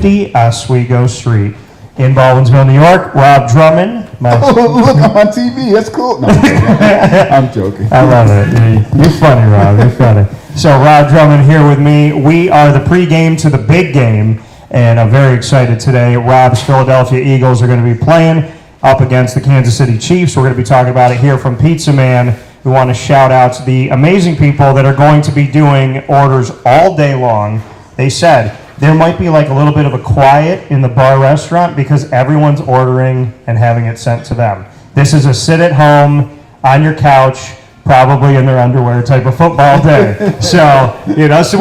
50 Oswego Street in Baldwinsville, New York. Rob Drummond. Look, I'm on TV. That's cool. No, I'm joking. I love it. You're funny, Rob. You're funny. So Rob Drummond here with me. We are the pregame to the big game, and I'm very excited today. Rob's Philadelphia Eagles are going to be playing up against the Kansas City Chiefs. We're going to be talking about it here from Pizza Man. We want to shout out the amazing people that are going to be doing orders all day long. They said there might be like a little bit of a quiet in the bar restaurant because everyone's ordering and having it sent to them. This is a sit at home on your couch, probably in their underwear type of football day. So, this is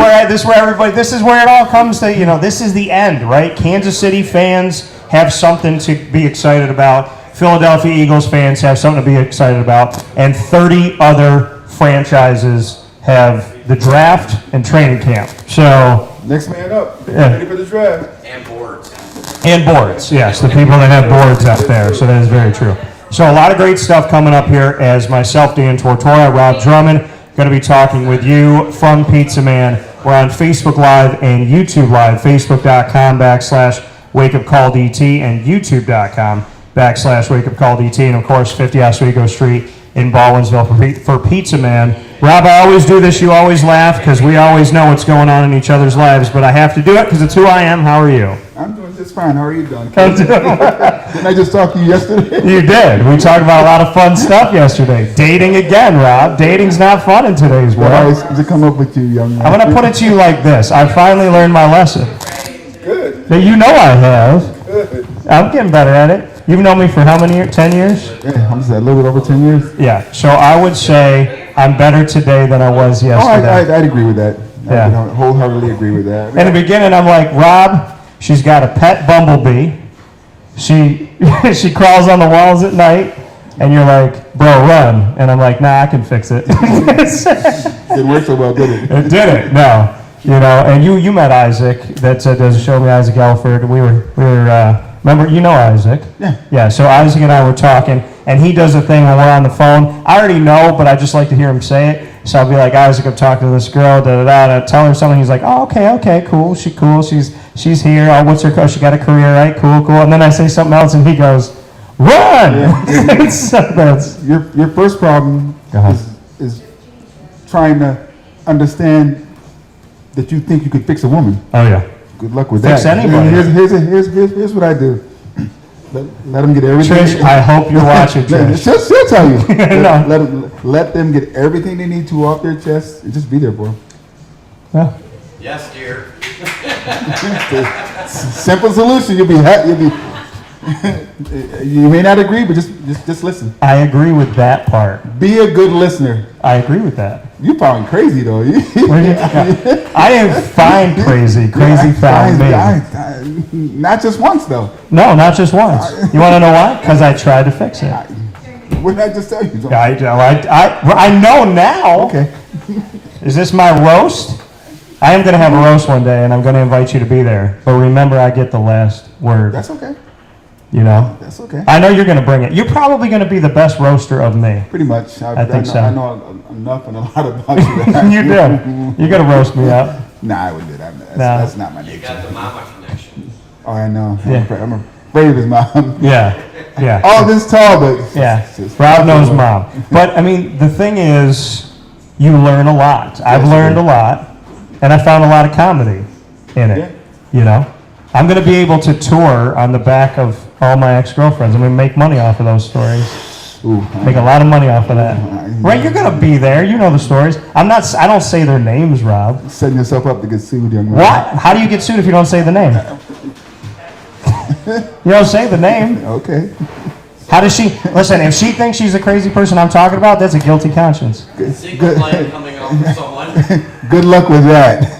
where it all comes to, this is the end, right? Kansas City fans have something to be excited about. Philadelphia Eagles fans have something to be excited about. And 30 other franchises have the draft and training camp. So, next man up. Ready for the draft. And boards. And boards, yes. The people that have boards up there. So that is very true. So a lot of great stuff coming up here as myself, Dan Tortora, Rob Drummond, going to be talking with you from Pizza Man. We're on Facebook Live and YouTube Live, facebook.com/wakeupcalldt and youtube.com/wakeupcalldt, and of course 50 Oswego Street in Baldwinsville for Pizza Man. Rob, I always do this, you always laugh because we always know what's going on in each other's lives, but I have to do it because it's who I am. How are you? I'm doing just fine. How are you doing? I'm doing Didn't I just talk to you yesterday? You did. We talked about a lot of fun stuff yesterday. Dating again, Rob. Dating's not fun in today's world. What always to come up with you, young man? I'm going to put it to you like this. I finally learned my lesson. Good. That you know I have. Good. I'm getting better at it. You've known me for how many years? 10 years? Yeah, I'm just a little bit over 10 years. Yeah. So I would say I'm better today than I was yesterday. I'd agree with that. Yeah. I can wholeheartedly agree with that. In the beginning, I'm like, Rob, she's got a pet bumblebee. She crawls on the walls at night, and you're like, bro, run. And I'm like, nah, I can fix it. Didn't work so well, did it? It did it. No. And you met Isaac. That does show me Isaac Elford. We were remember, Isaac? Yeah. Yeah, so Isaac and I were talking, and he does a thing when we're on the phone. I already know, but I just like to hear him say it. So I'll be like, Isaac, I'm talking to this girl, da-da-da, and I tell her something. He's like, oh, okay, cool. She's cool. She's here. Oh, what's her coach? She got a career, right? Cool. And then I say something else, and he goes, run! Yeah. So that's Your first problem is trying to understand that you think you could fix a woman. Oh, yeah. Good luck with Fix that. anybody. Here's what I do. Let them get everything. Trish, I hope you're watching, Trish. She'll tell you. No. Let them get everything they need to off their chest and just be there for them. Yeah. Yes, dear. Simple solution. You'll be happy. You may not agree, but just listen. I agree with that part. Be a good listener. I agree with that. You found crazy though. I am fine crazy. Crazy found me. Not just once though. No, not just once. You want to know why? Because I tried to fix it. What did I just tell you? I know now. Okay. Is this my roast? I am going to have a roast one day, and I'm going to invite you to be there. But remember, I get the last word. That's okay. That's okay. I know you're going to bring it. You're probably going to be the best roaster of me. Pretty much. I think so. I know enough and a lot about you. You do. You're going to roast me up. Nah, I wouldn't do that. That's not my nature. You got the mama connection. Oh, I know. Yeah. I'm afraid of his mom. Yeah. All this tall, but yeah. Rob knows mom. But I mean, the thing is, you learn a lot. I've learned a lot, and I found a lot of comedy in it. Yeah. I'm going to be able to tour on the back of all my ex-girlfriends. I'm going to make money off of those stories. Ooh, Make a lot of money off of that. Right? You're going to be there. You know the stories. I don't say their names, Rob. Setting yourself up to get sued, young man. What? How do you get sued if you don't say the name? You don't say the name. Okay. How does she? Listen, if she thinks she's a crazy person I'm talking about, that's a guilty conscience. Secret plan coming out for someone. Good luck with that.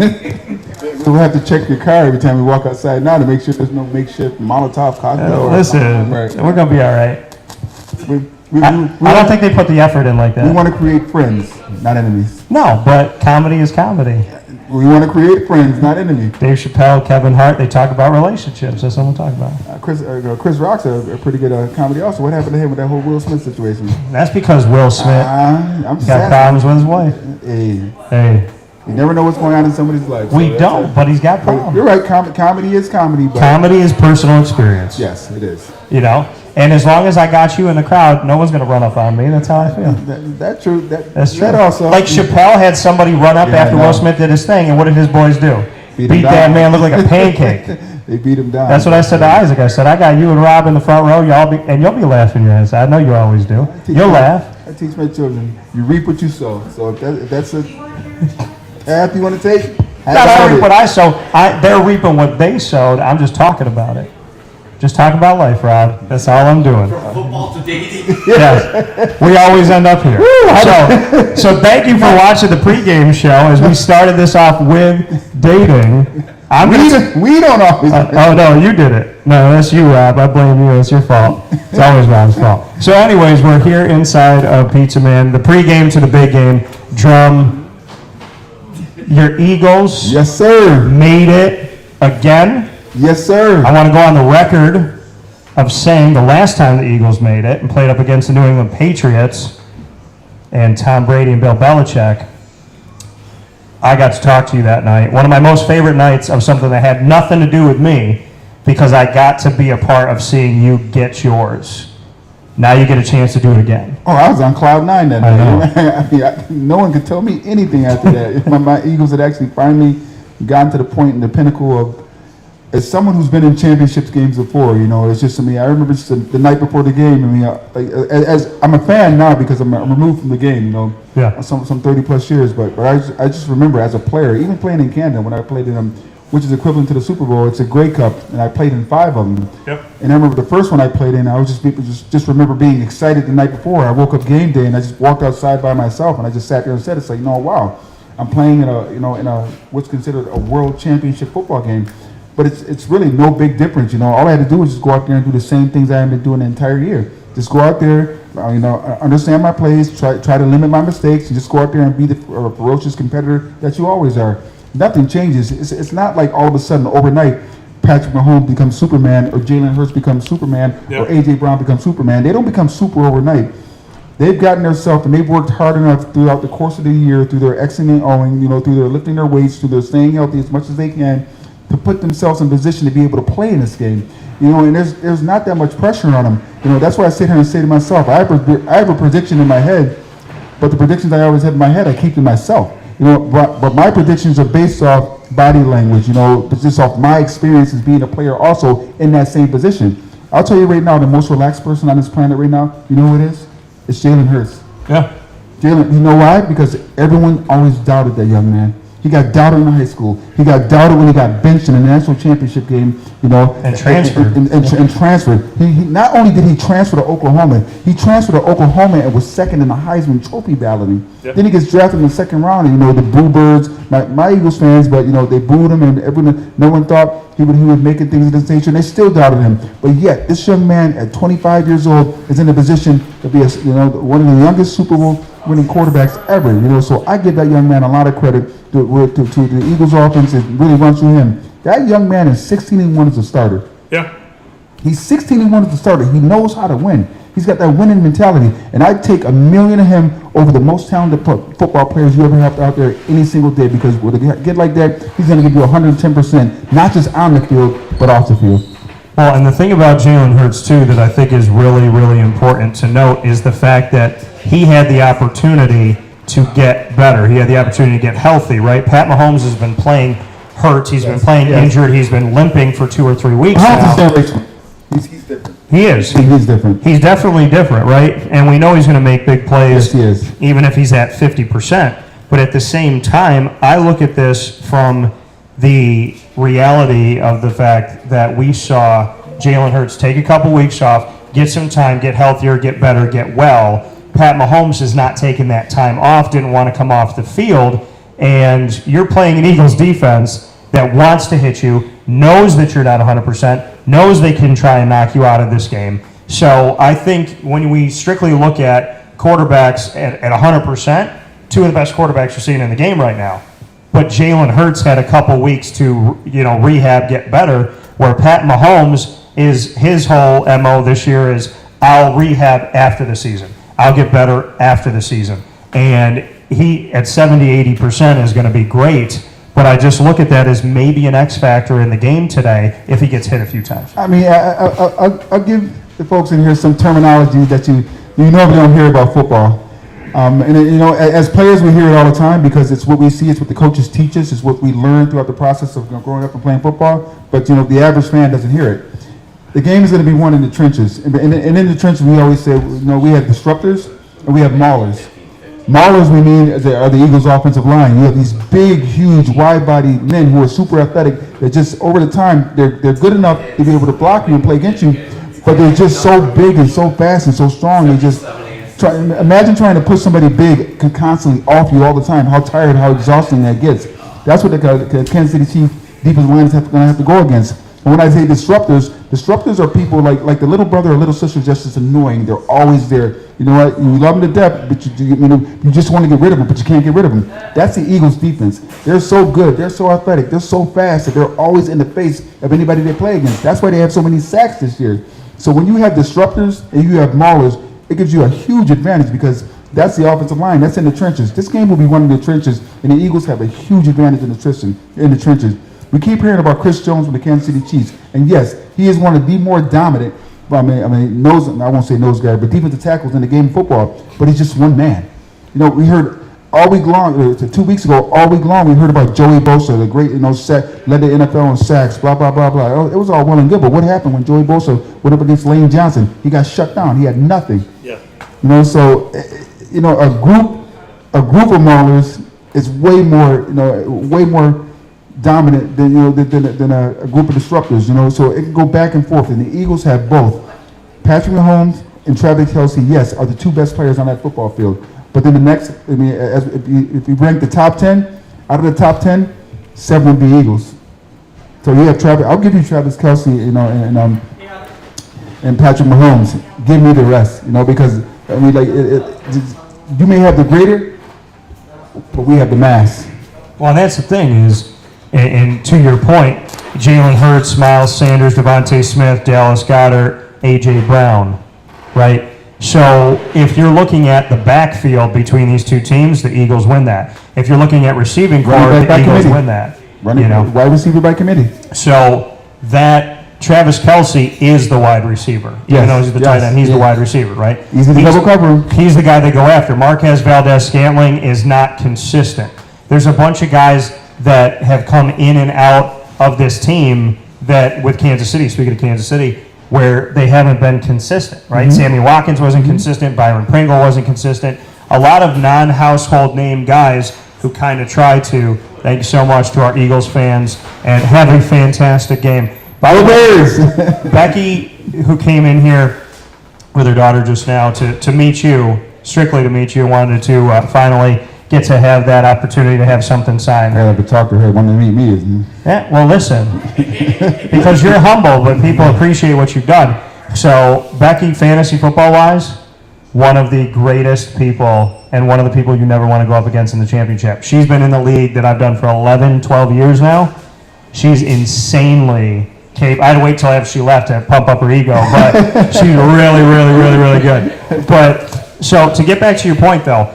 So we'll have to check your car every time we walk outside now to make sure there's no makeshift Molotov cocktail. Listen, Right. we're going to be all right. I don't think they put the effort in like that. We want to create friends, not enemies. No, but comedy is comedy. We want to create friends, not enemies. Dave Chappelle, Kevin Hart, they talk about relationships. That's what I'm talking about. Chris Rock's a pretty good comedy also. What happened to him with that whole Will Smith situation? That's because Will Smith I'm got problems with his wife. Hey. You never know what's going on in somebody's life. We don't, but he's got problems. You're right. Comedy is comedy. But Comedy is personal experience. yes, it is. You know? And as long as I got you in the crowd, no one's going to run up on me. That's how I feel. That's true. That's true. That also. Like Chappelle had somebody run up Yeah, after I know. Will Smith did his thing, and what did his boys do? Beat Beat him that down. man, look like a pancake. They beat him down. That's what I said to Isaac. I said, I got you and Rob in the front row, and you'll be laughing your ass. I know you always do. You'll laugh. I teach my children, you reap what you sow. So if that's a path you want to take, Not I reap what I sow. They're reaping what they sowed. I'm just talking about it. Just talk about life, Rob. That's all I'm doing. From football to dating. Yes, we always end up here. So thank you for watching the pregame show as we started this off with dating. we don't always. Oh no, you did it. No, that's you, Rob. I blame you. It's your fault. It's always Rob's fault. So, anyways, we're here inside of Pizza Man, the pregame to the big game. Drum, your Eagles Yes, sir. made it again. Yes, sir. I want to go on the record of saying the last time the Eagles made it and played up against the New England Patriots and Tom Brady and Bill Belichick, I got to talk to you that night. One of my most favorite nights of something that had nothing to do with me because I got to be a part of seeing you get yours. Now you get a chance to do it again. Oh, I was on cloud nine that I night. No one could tell me anything after that. my Eagles had actually finally gotten to the point in the pinnacle of, as someone who's been in championships games before, it's just, I remember just the night before the game. As I'm a fan now because I'm removed from the game, Yeah. some 30 plus years. But I just remember as a player, even playing in Canada when I played in them, which is equivalent to the Super Bowl. It's a Grey Cup, and I played in 5 of them. Yep. And I remember the first one I played in, I was just remember being excited the night before. I woke up game day and I just walked outside by myself and I just sat there and said, it's like, wow, I'm playing in a what's considered a world championship football game. But it's really no big difference, All I had to do was just go out there and do the same things I had been doing the entire year. Just go out there, understand my plays, try to limit my mistakes, and just go out there and be the ferocious competitor that you always are. Nothing changes. It's not like all of a sudden overnight Patrick Mahomes becomes Superman or Jalen Hurts becomes Superman or A.J. Brown becomes Superman. They don't become super overnight. They've gotten themselves and they've worked hard enough throughout the course of the year through their Xing and O'ing, through their lifting their weights, through their staying healthy as much as they can, to put themselves in position to be able to play in this game, and there's not that much pressure on them. That's why I sit here and say to myself, I have a prediction in my head, but the predictions I always have in my head, I keep to myself. But my predictions are based off body language, just off my experiences being a player also in that same position. I'll tell you right now, the most relaxed person on this planet right now, you know who it is? It's Jalen Hurts. Yeah. Jalen, you know why? Because everyone always doubted that young man. He got doubted in high school. He got doubted when he got benched in the national championship game, And transferred. And transferred. He not only did he transfer to Oklahoma, he transferred to Oklahoma and was second in the Heisman Trophy balloting. Yep. Then he gets drafted in the second round, and the Boo Birds, my Eagles fans, but they booed him, and no one thought he was making things of this nature, and they still doubted him. But yet, this young man at 25 years old is in a position to be one of the youngest Super Bowl winning quarterbacks ever. So I give that young man a lot of credit to the Eagles offense. It really runs through him. That young man is 16-1 as a starter. Yeah. He's 16-1 as a starter. He knows how to win. He's got that winning mentality. And I'd take a million of him over the most talented football players you ever have out there any single day, because with a kid like that, he's going to give you 110%, not just on the field, but off the field. Well, and the thing about Jalen Hurts, too, that I think is really, really important to note is the fact that he had the opportunity to get better. He had the opportunity to get healthy, right? Pat Mahomes has been playing hurt. He's been playing injured. He's been limping for 2 or 3 weeks now. He's different. He is. He's different. He's definitely different, right? And we know he's going to make big plays, Yes, he is. even if he's at 50%. But at the same time, I look at this from the reality of the fact that we saw Jalen Hurts take a couple weeks off, get some time, get healthier, get better, get well. Pat Mahomes has not taken that time off, didn't want to come off the field, and you're playing an Eagles defense that wants to hit you, knows that you're not 100%, knows they can try and knock you out of this game. So I think when we strictly look at quarterbacks at 100%, 2 of the best quarterbacks you're seeing in the game right now. But Jalen Hurts had a couple weeks to rehab, get better, where Pat Mahomes is his whole MO this year is I'll rehab after the season. I'll get better after the season. And he at 70-80% is going to be great. But I just look at that as maybe an X factor in the game today if he gets hit a few times. I mean, I'll give the folks in here some terminology that you normally don't hear about football. And you know, as players, we hear it all the time because it's what we see, it's what the coaches teach us, it's what we learn throughout the process of growing up and playing football. But you know, the average fan doesn't hear it. The game is going to be won in the trenches, and in the trenches, we always say, you know, we have disruptors and we have maulers. Maulers, we mean, are the Eagles' offensive line. You have these big, huge, wide-bodied men who are super athletic. That just over the time, they're good enough to be able to block you and play against you, but they're just so big and so fast and so strong. They just imagine trying to put somebody big constantly off you all the time. How tired, how exhausting that gets. That's what the Kansas City Chiefs defensive line is going to have to go against. And when I say disruptors are people like the little brother or little sister just as annoying. They're always there. You know what? You love them to death, but you just want to get rid of them, but you can't get rid of them. That's the Eagles' defense. They're so good. They're so athletic. They're so fast that they're always in the face of anybody they play against. That's why they have so many sacks this year. So when you have disruptors and you have maulers, it gives you a huge advantage because that's the offensive line. That's in the trenches. This game will be won in the trenches, and the Eagles have a huge advantage in the trenches. We keep hearing about Chris Jones from the Kansas City Chiefs, and yes, he is one of the more dominant, I won't say nose guard, but defensive tackles in the game of football, but he's just one man. You know, we heard all week long, 2 weeks ago, all week long, we heard about Joey Bosa, the great, led the NFL in sacks, blah, blah, blah, blah. It was all well and good, but what happened when Joey Bosa went up against Lane Johnson? He got shut down. He had nothing. Yeah. You know, so, you know, a group of maulers is way more dominant than a group of disruptors, you know, so it can go back and forth, and the Eagles have both. Patrick Mahomes and Travis Kelce, yes, are the two best players on that football field, but then the next, if you rank the top 10, out of the top 10, 7 would be Eagles. So you have Travis, I'll give you Travis Kelce, you know, and Patrick Mahomes. Give me the rest, you know, because, I mean, like, you may have the greater, but we have the mass. Well, and that's the thing is, and to your point, Jalen Hurts, Miles Sanders, Devontae Smith, Dallas Goedert, A.J. Brown, right? So if you're looking at the backfield between these two teams, the Eagles win that. If you're looking at receiving core, the Eagles win that. Wide receiver by committee. So that Travis Kelce is the wide receiver. Even though he's the tight end, he's the wide receiver, right? Easy to double cover him. He's the guy they go after. Marquez Valdez-Scantling is not consistent. There's a bunch of guys that have come in and out of this team that with Kansas City, speaking of Kansas City, where they haven't been consistent, right? Mm-hmm. Sammy Watkins wasn't consistent. Byron Pringle wasn't consistent. A lot of non-household name guys who kind of try to. Thank you so much to our Eagles fans, and have a fantastic game. By the way, Becky, who came in here with her daughter just now to meet you, strictly to meet you, wanted to finally get to have that opportunity to have something signed. I had to talk to her, wanted to meet me, isn't he? Yeah, well, listen, because you're humble, but people appreciate what you've done. So, Becky, fantasy football-wise, one of the greatest people, and one of the people you never want to go up against in the championship. She's been in the league that I've done for 11, 12 years now. She's insanely capable. I had to wait till after she left to pump up her ego, but she's really, really, really, really good. But, so, to get back to your point, though,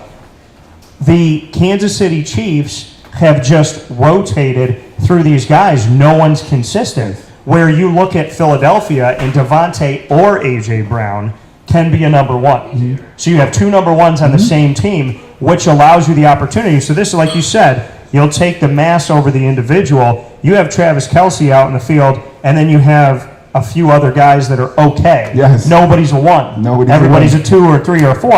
the Kansas City Chiefs have just rotated through these guys. No one's consistent. Where you look at Philadelphia and Devontae or A.J. Brown can be a number one. Mm-hmm. So you have two number ones on the same team, which allows you the opportunity. So this is, like you said, you'll take the mass over the individual. You have Travis Kelce out in the field, and then you have a few other guys that are okay. Yes. Nobody's a one. Everybody's a 2 or 3 or 4,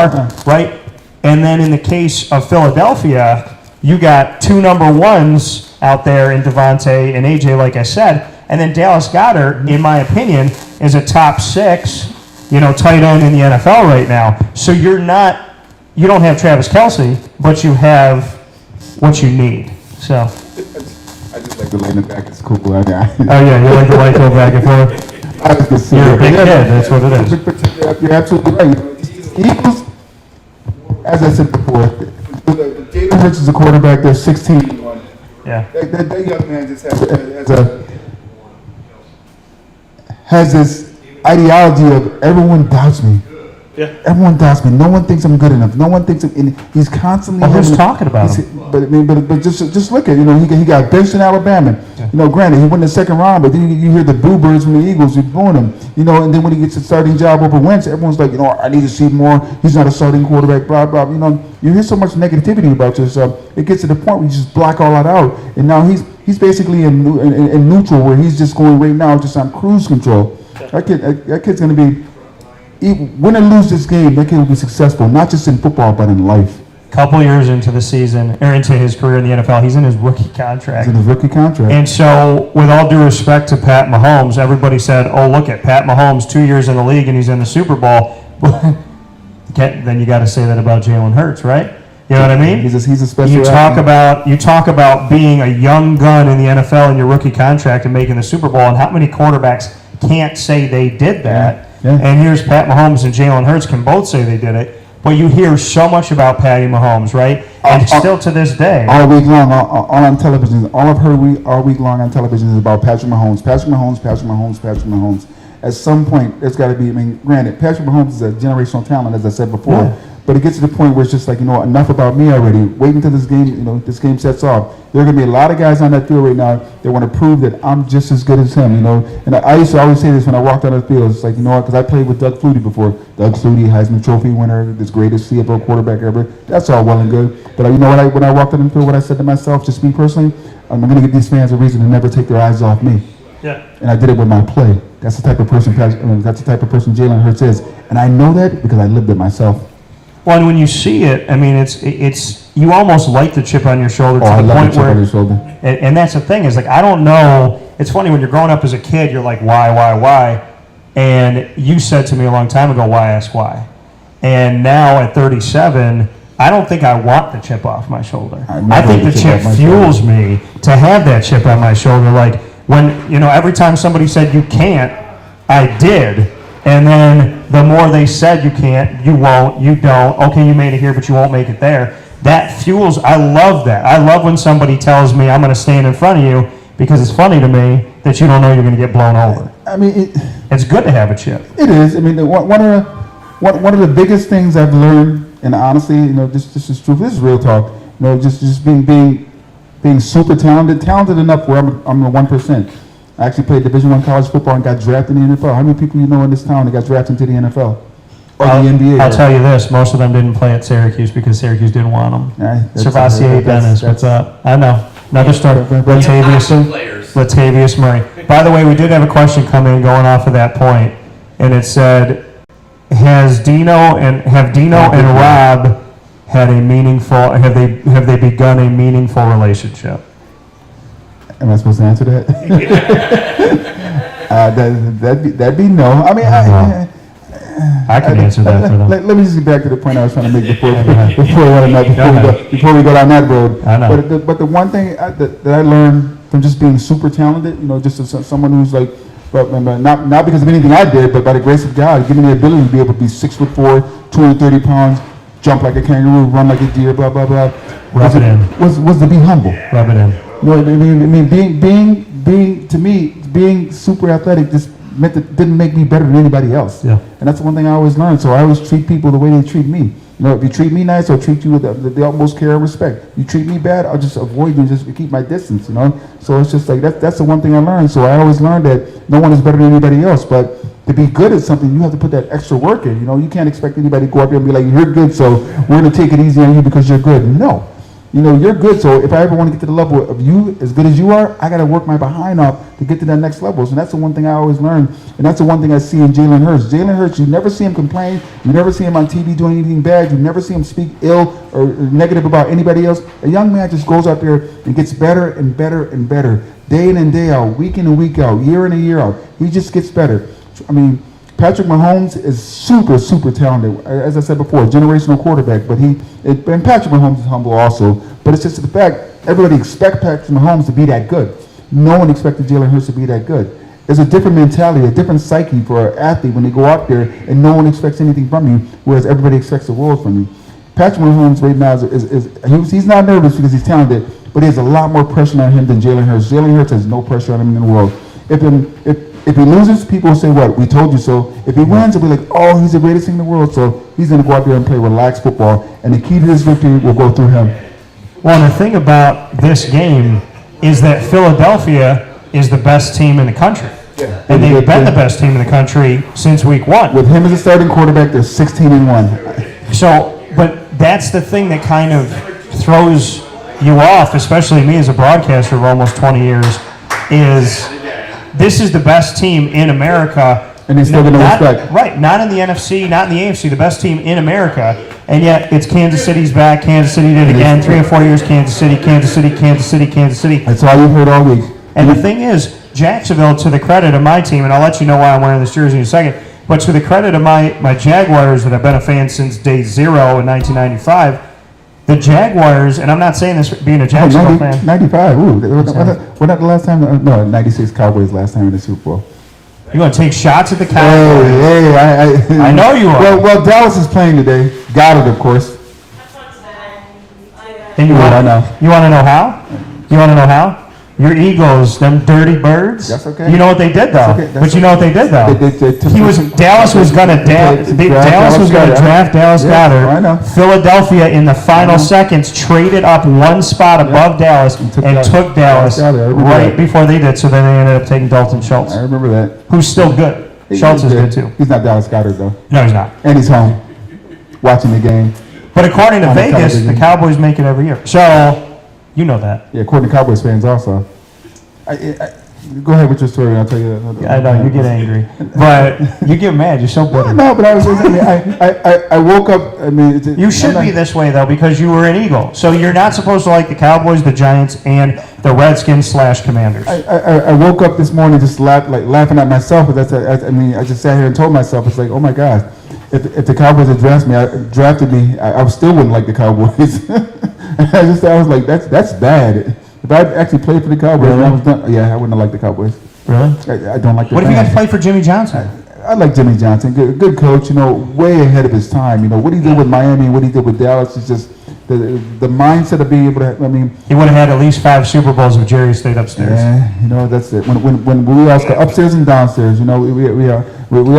right? And then in the case of Philadelphia, you got two number ones out there in Devontae and AJ, like I said. And then Dallas Goedert, in my opinion, is a top 6, tight end in the NFL right now. So you don't have Travis Kelce, but you have what you need. So. I just like to lay in the back. It's cool. Oh yeah, you like to go back and forth? You're a big kid. That's what it is. You're absolutely right. Eagles. As I said before, Jalen Hurts is a quarterback. They're 16-1. Yeah. That young man just has this ideology of everyone doubts me. Yeah. Everyone doubts me. No one thinks I'm good enough. No one thinks he's constantly. Well, who's talking about him? But I mean, but just look at he got benched in Alabama. Yeah. Granted he won the second round, but then you hear the boo birds from the Eagles who booing him. And then when he gets a starting job over Wentz, everyone's like, I need to see more. He's not a starting quarterback. Blah blah. You hear so much negativity about yourself. It gets to the point where you just block all that out, and now he's basically in neutral, where he's just going right now just on cruise control. That kid's going to be. Win or lose this game, that kid will be successful, not just in football, but in life. Couple years into the season, or into his career in the NFL, he's in his rookie contract. He's in his rookie contract. And so, with all due respect to Pat Mahomes, everybody said, "Oh, look at Pat Mahomes, 2 years in the league, and he's in the Super Bowl." Then you got to say that about Jalen Hurts, right? You know what I mean? He's a special. You talk about being a young gun in the NFL in your rookie contract and making the Super Bowl, and how many quarterbacks can't say they did that? Yeah. And here's Pat Mahomes and Jalen Hurts can both say they did it. But you hear so much about Patty Mahomes, right? And still to this day. All week long, all on television, all I've heard all week long on television is about Patrick Mahomes. Patrick Mahomes, Patrick Mahomes, Patrick Mahomes. At some point, there's got to be, granted, Patrick Mahomes is a generational talent, as I said before. Yeah. But it gets to the point where it's just like, enough about me already. Wait until this game sets off. There are going to be a lot of guys on that field right now that want to prove that I'm just as good as him, And I used to always say this when I walked on the field. It's like, because I played with Doug Flutie before. Doug Flutie, Heisman Trophy winner, this greatest CFL quarterback ever. That's all well and good. But when I walked on the field, what I said to myself, just me personally, I'm going to give these fans a reason to never take their eyes off me. Yeah. And I did it with my play. That's the type of person Jalen Hurts is. And I know that because I lived it myself. Well, and when you see it, it's you almost like the chip on your shoulder to the point where, and that's the thing is I don't know. It's funny when you're growing up as a kid, you're like, why? And you said to me a long time ago, why ask why? And now at 37, I don't think I want the chip off my shoulder. I think the chip fuels me to have that chip on my shoulder. Like when every time somebody said you can't, I did. And then the more they said you can't, you won't, you don't, okay, you made it here, but you won't make it there. That fuels, I love that. I love when somebody tells me I'm going to stand in front of you because it's funny to me that you don't know you're going to get blown over. It's good to have a chip. It is. One of the biggest things I've learned, and honestly, this is true, this is real talk, just being super talented enough where I'm the 1%. I actually played Division I college football and got drafted in the NFL. How many people in this town that got drafted into the NFL? Or the NBA? I'll tell you this, most of them didn't play at Syracuse because Syracuse didn't want them. Servassier Dennis, what's up? I know. Another story. Latavius Murray. By the way, we did have a question come in going off of that point, and it said, have Dino and Rob had a meaningful, have they begun a meaningful relationship? Am I supposed to answer that? That'd be no. I can answer that for them. Let me just get back to the point I was trying to make before we go down that road. I know. But the one thing that I learned from just being super talented, just as someone who's like, not because of anything I did, but by the grace of God, giving me the ability to be able to be 6'4", 230 pounds, jump like a kangaroo, run like a deer, blah blah blah. Was to be humble. Rub it in. Being super athletic just didn't make me better than anybody else. Yeah. And that's the one thing I always learned. So I always treat people the way they treat me. If you treat me nice, I'll treat you with the utmost care and respect. You treat me bad, I'll just avoid you and just keep my distance. So it's just like that's the one thing I learned. So I always learned that no one is better than anybody else. But to be good at something, you have to put that extra work in. You can't expect anybody to go up there and be like, "You're good, so we're going to take it easy on you because you're good." No. You're good, so if I ever want to get to the level of you as good as you are, I got to work my behind off to get to that next level. So that's the one thing I always learned, and that's the one thing I see in Jalen Hurts. Jalen Hurts, you never see him complain. You never see him on TV doing anything bad. You never see him speak ill or negative about anybody else. A young man just goes out there and gets better and better and better, day in and day out, week in and week out, year in and year out. He just gets better. Patrick Mahomes is super, super talented. As I said before, generational quarterback. And Patrick Mahomes is humble also. But it's just the fact everybody expects Patrick Mahomes to be that good. No one expected Jalen Hurts to be that good. There's a different mentality, a different psyche for an athlete when they go out there and no one expects anything from you, whereas everybody expects the world from you. Patrick Mahomes right now he's not nervous because he's talented, but he has a lot more pressure on him than Jalen Hurts. Jalen Hurts has no pressure on him in the world. If he loses, people will say, what? We told you so. If he wins, it'll be like, oh, he's the greatest thing in the world. So he's going to go out there and play relaxed football. And the key to this victory will go through him. Well, the thing about this game is that Philadelphia is the best team in the country. Yeah. And they've been the best team in the country since week 1. With him as a starting quarterback, they're 16-1. So, but that's the thing that kind of throws you off, especially me as a broadcaster of almost 20 years, is this is the best team in America. And they still get no respect. Right, not in the NFC, not in the AFC, the best team in America, and yet it's Kansas City's back. Kansas City did it again, 3 or 4 years, Kansas City, Kansas City, Kansas City, Kansas City. That's all you've heard all week. And the thing is, Jacksonville, to the credit of my team, and I'll let you know why I'm wearing this jersey in a second, but to the credit of my Jaguars that I've been a fan since day 0 in 1995, the Jaguars, and I'm not saying this being a Jacksonville fan. 95, ooh. We're not the last time, no, 96 Cowboys last time in the Super Bowl. You want to take shots at the Cowboys? Hey, I know you are. Well, Dallas is playing today. Got it, of course. And you Yeah, want, I know. You want to know how? You want to know how? Your Eagles, them dirty birds. That's okay. You know what they did though. That's okay. But you know what they did though. They took Dallas was going to draft Dallas Goedert. I know. Philadelphia in the final seconds traded up one spot above Dallas and took Dallas right before they did. So then they ended up taking Dalton Schultz, I remember that. who's still good. Schultz is good too. He's not Dallas Goedert though. No, he's not. And he's home, watching the game. But according to On the Vegas, the television. Cowboys make it every year. So you know that. Yeah, according to Cowboys fans also. Go ahead with your story, and I'll tell you. I know you get angry, but you get mad. You're so bitter. No, but I was just, I woke up. I mean, You should be this way though, because you were an Eagle. So you're not supposed to like the Cowboys, the Giants, and the Redskins / Commanders. I woke up this morning just laughing at myself. But I just sat here and told myself, it's like, oh my God, if the Cowboys had drafted me, I still wouldn't like the Cowboys. I was like, that's bad. If I actually played for the Cowboys, Really? I wouldn't have liked the Cowboys. Really? I don't like the What if you got to fans. play for Jimmy Johnson? I like Jimmy Johnson, good coach, way ahead of his time. What he did with Miami, what he did with Dallas is just the mindset of being able to, He would have had at least 5 Super Bowls if Jerry stayed upstairs. yeah, that's it. When we always go upstairs and downstairs, we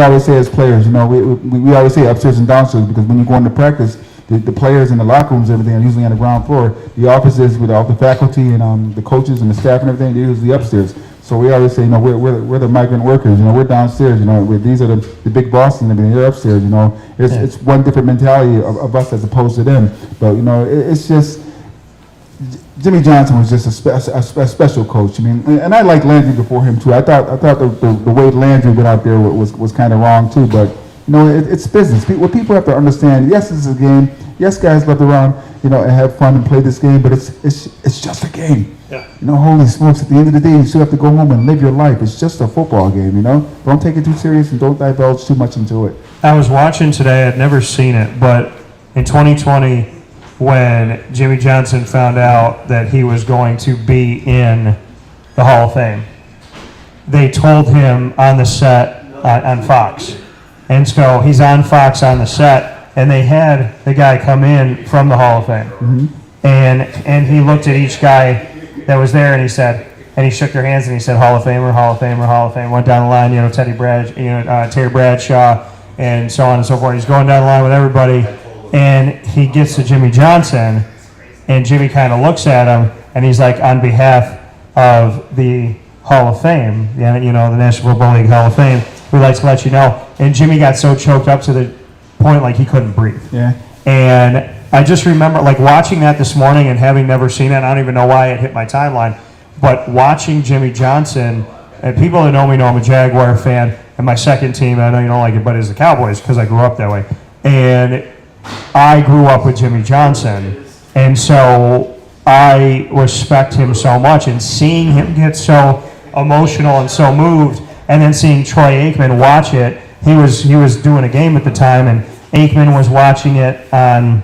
always say as players, we always say upstairs and downstairs because when you go into practice, the players in the locker rooms, everything are usually on the ground floor. The offices with all the faculty and the coaches and the staff and everything, they're usually upstairs. So we always say, we're the migrant workers. We're downstairs. These are the big bosses and everything. They're upstairs. It's one different mentality of us as opposed to them. But it's just Jimmy Johnson was just a special coach. And I liked Landry before him too. I thought the way Landry went out there was kind of wrong too. But it's business. What people have to understand, yes, this is a game. Yes, guys love to run, and have fun and play this game, but it's just a game. Yeah. Holy smokes, at the end of the day, you still have to go home and live your life. It's just a football game, Don't take it too serious and don't divulge too much into it. I was watching today, I'd never seen it, but in 2020, when Jimmy Johnson found out that he was going to be in the Hall of Fame, they told him on the set on Fox. And so he's on Fox on the set, and they had the guy come in from the Hall of Fame. Mm-hmm. And he looked at each guy that was there, and he shook their hands, and he said, Hall of Famer, Hall of Famer, Hall of Fame. Went down the line, Terry Bradshaw, and so on and so forth. He's going down the line with everybody, and he gets to Jimmy Johnson, and Jimmy kind of looks at him, and he's like, on behalf of the Hall of Fame, the National Football League Hall of Fame, we'd like to let you know. And Jimmy got so choked up to the point like he couldn't breathe. Yeah. And I just remember watching that this morning and having never seen it. I don't even know why it hit my timeline, but watching Jimmy Johnson, and people that know me know I'm a Jaguar fan, and my second team, I know you don't like it, but is the Cowboys because I grew up that way. And I grew up with Jimmy Johnson, and so I respect him so much, and seeing him get so emotional and so moved, and then seeing Troy Aikman watch it, he was doing a game at the time, and Aikman was watching it on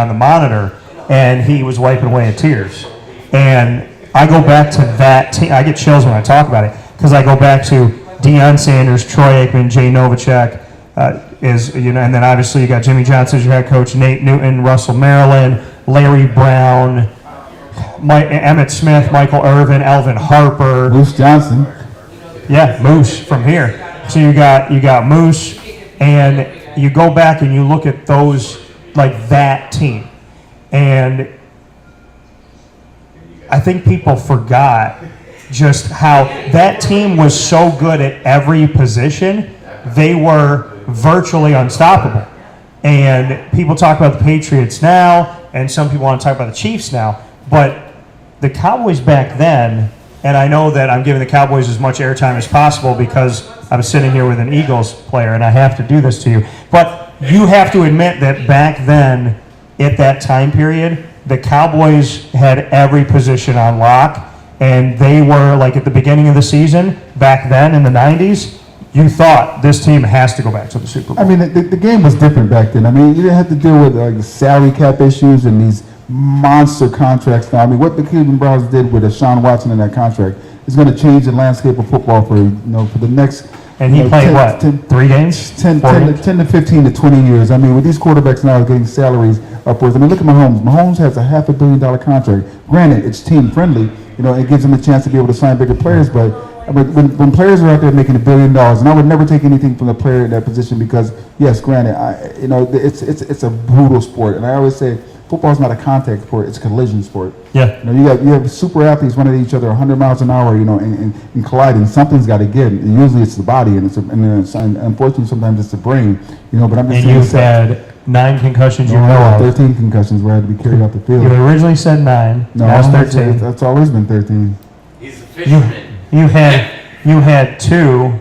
the monitor, and he was wiping away tears. And I go back to that team. I get chills when I talk about it because I go back to Deion Sanders, Troy Aikman, Jay Novacek, and then obviously you got Jimmy Johnson as your head coach, Nate Newton, Russell Maryland, Larry Brown. Emmett Smith, Michael Irvin, Elvin Harper. Bruce Johnson. Yeah, Moose from here. So you got Moose, and you go back and you look at those, like that team. And I think people forgot just how that team was so good at every position. They were virtually unstoppable. And people talk about the Patriots now, and some people want to talk about the Chiefs now. But the Cowboys back then, and I know that I'm giving the Cowboys as much airtime as possible because I'm sitting here with an Eagles player, and I have to do this to you. But you have to admit that back then, at that time period, the Cowboys had every position on lock, and they were, like at the beginning of the season, back then in the 90s, you thought this team has to go back to the Super Bowl. I mean, the game was different back then. I mean, you didn't have to deal with like salary cap issues and these monster contracts now. I mean, what the Cleveland Browns did with Deshaun Watson in that contract is going to change the landscape of football for the next. And he played 3 games? 10 to 15 to 20 years. I mean, with these quarterbacks now getting salaries upwards. I mean, look at Mahomes. Mahomes has a $500 million contract. Granted, it's team friendly. It gives him a chance to be able to sign bigger players. But when players are out there making $1 billion, and I would never take anything from the player in that position because, yes, granted, it's a brutal sport. And I always say, football is not a contact sport; it's a collision sport. Yeah. You have super athletes running at each other 100 miles an hour, and colliding. Something's got to give. And usually it's the body, and unfortunately sometimes it's the brain. But I'm just saying. And you've had 9 concussions. You know of 13 concussions where I had to be carried off the field. You originally said 9. No, now it's 13. That's always been 13. He's a fisherman. You had 2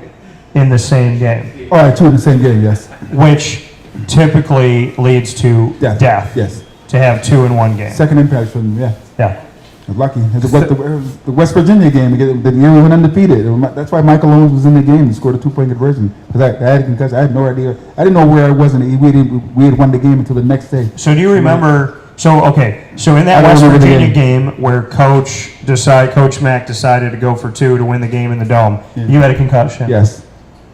in the same game. All right, 2 in the same game, yes. Which typically leads to death. Yes. To have 2 in one game. Second impact for them, yeah. Yeah. I was lucky. The West Virginia game, the year we went undefeated. That's why Michael Owens was in the game and scored a 2-point conversion. Because I had a concussion. I had no idea. I didn't know where I was, and we had won the game until the next day. So do you remember? So in that West Virginia game where Coach Mack decided to go for 2 to win the game in the Dome, you had a concussion. Yes.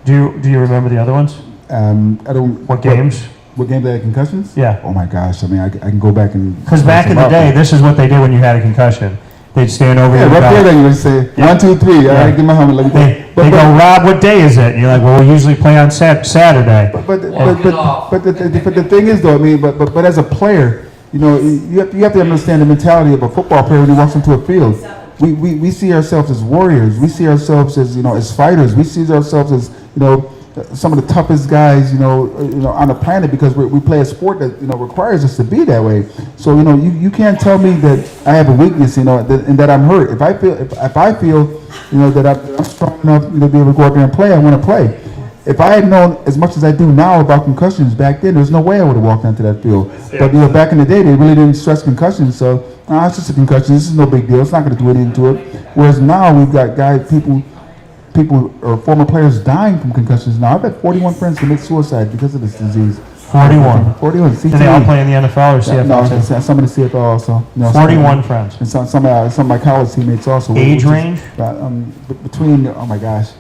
Do you remember the other ones? I don't. What games? What game they had concussions? Yeah. Oh my gosh! I mean, I can go back and. Because back in the day, this is what they did when you had a concussion. They'd stand over your right back. there, they would say 1, 2, 3. All right, give my helmet. Let me go. They go, Rob, what day is it? And you're like, well, we usually play on Saturday. But the thing is, though, I mean, but as a player, you have to understand the mentality of a football player when he walks into a field. We see ourselves as warriors. We see ourselves as as fighters. We see ourselves as some of the toughest guys on the planet because we play a sport that requires us to be that way. So you can't tell me that I have a weakness and that I'm hurt. If I feel that I'm strong enough to be able to go out there and play, I want to play. If I had known as much as I do now about concussions back then, there's no way I would have walked onto that field. But back in the day, they really didn't stress concussions. So it's just a concussion. This is no big deal. It's not going to do anything to it. Whereas now we've got people or former players dying from concussions now. I've had 41 friends commit suicide because of this disease. 41. 41. CTE. Do they all play in the NFL or CFL? No, some in the CFL also. 41 friends. And some of my college teammates also. Age range? Between, oh my gosh.